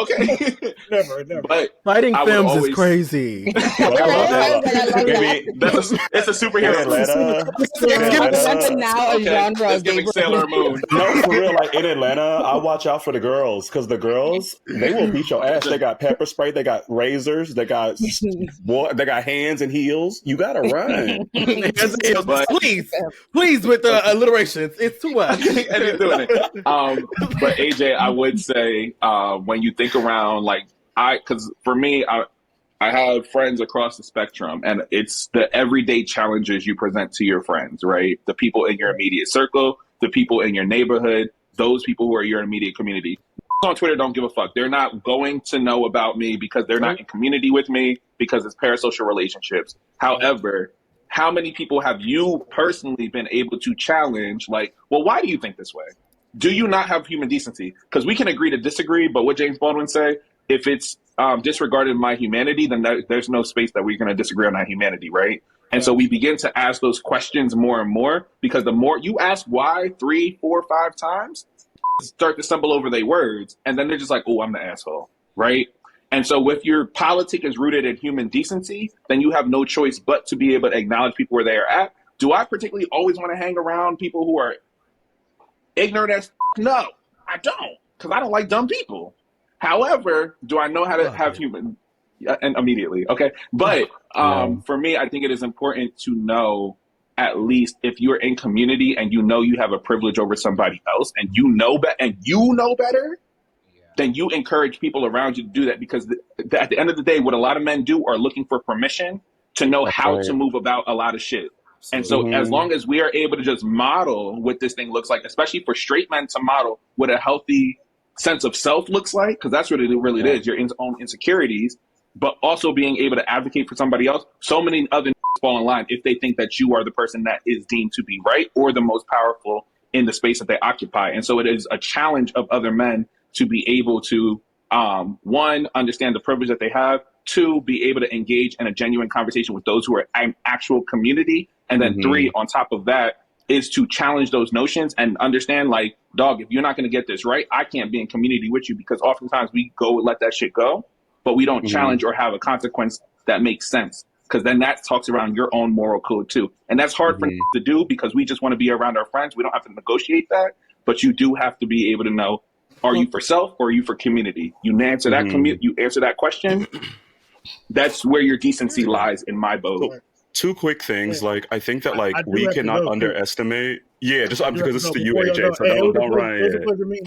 okay, never. But fighting femmes is crazy. It's a superhero. It's giving Sailor Moon. No, for real. Like in Atlanta, I watch out for the girls, because the girls, they will beat your ass. They got pepper spray, they got razors, they got hands and heels. You gotta run. Please with the alliteration. It's too much. And he's doing it. But AJ, I would say when you think around because for me, I have friends across the spectrum, and it's the everyday challenges you present to your friends, right? The people in your immediate circle, the people in your neighborhood, those people who are your immediate community. On Twitter don't give a fuck. They're not going to know about me because they're not in community with me, because it's parasocial relationships. However, how many people have you personally been able to challenge? Like, well, why do you think this way? Do you not have human decency? Because we can agree to disagree, but what James Baldwin say, if it's disregarded my humanity, then there's no space that we're going to disagree on that humanity, right? And so we begin to ask those questions more and more, because the more you ask why 3, 4, 5 times, start to stumble over their words, and then they're just like, oh, I'm the asshole, right? And so if your politic is rooted in human decency, then you have no choice but to be able to acknowledge people where they are at. Do I particularly always want to hang around people who are ignorant as no, I don't. because I don't like dumb people. However, do I know how to have human? And immediately, okay. But for me, I think it is important to know, at least if you're in community and you know you have a privilege over somebody else, and you know better, then you encourage people around you to do that, because at the end of the day, what a lot of men do are looking for permission to know how to move about a lot of shit. And so as long as we are able to just model what this thing looks like, especially for straight men to model what a healthy sense of self looks like, because that's what it really is, your own insecurities, but also being able to advocate for somebody else. So many other fall in line if they think that you are the person that is deemed to be right or the most powerful in the space that they occupy. And so it is a challenge of other men to be able to, one, understand the privilege that they have, two, be able to engage in a genuine conversation with those who are in actual community, and then three, on top of that, is to challenge those notions and understand, like, dog, if you're not going to get this right, I can't be in community with you, because oftentimes we go let that shit go, but we don't challenge or have a consequence that makes sense, because then that talks around your own moral code too. And that's hard for to do, because we just want to be around our friends. We don't have to negotiate that, but you do have to be able to know, are you for self or are you for community? You answer that you answer that question. That's where your decency lies in my boat. Two quick things. Like, I think that, like, we cannot underestimate. Yeah, just because this is to you, AJ. So don't run.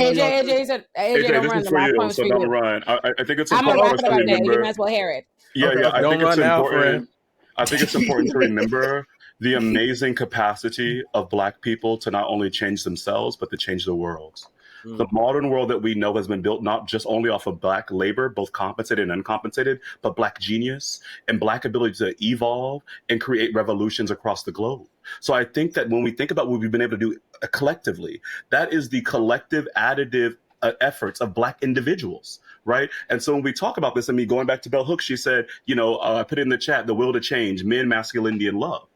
AJ said, AJ, don't this run. is The for last you, point so for don't you. run. I think it's I'm gonna important wrap for it us up to there. You remember. might as well hear it. Yeah, I think it's important. Friend. I think it's important to remember the amazing capacity of Black people to not only change themselves, but to change the world. The modern world that we know has been built not just only off of Black labor, both compensated and uncompensated, but Black genius and Black ability to evolve and create revolutions across the globe. So I think that when we think about what we've been able to do collectively, that is the collective additive efforts of Black individuals, right? And so when we talk about this, I mean, going back to Bell Hooks, she said, I put in the chat, the will to change, men, masculinity, and love.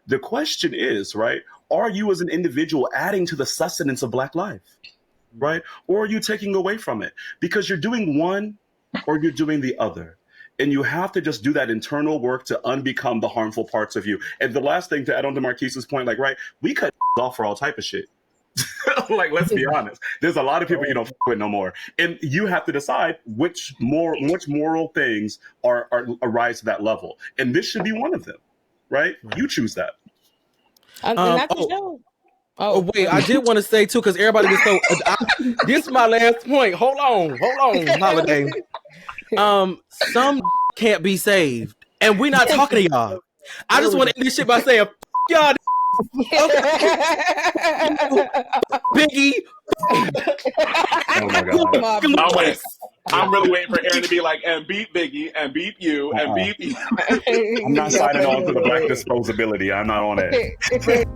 The question is, right, are you as an individual adding to the sustenance of Black life? Right? Or are you taking away from it? Because you're doing one or you're doing the other. And you have to just do that internal work to unbecome the harmful parts of you. And the last thing, to add on to Marquise's point, like, right, we cut off for all type of shit. Like, let's be honest. There's a lot of people you don't with no more. And you have to decide which moral things arise to that level. And this should be one of them, right? You choose that. And that's the show. Oh wait, I did want to say too, because everybody was so. This is my last point. Hold on, Holiday. Some can't be saved, and we're not talking to y'all. I just want to end this shit by saying, y'all, Biggie. Oh my God. I'm really waiting for Aaron to be like, and beep Biggie, and beep you, and beep you. I'm not signing on to the Black disposability. I'm not on it.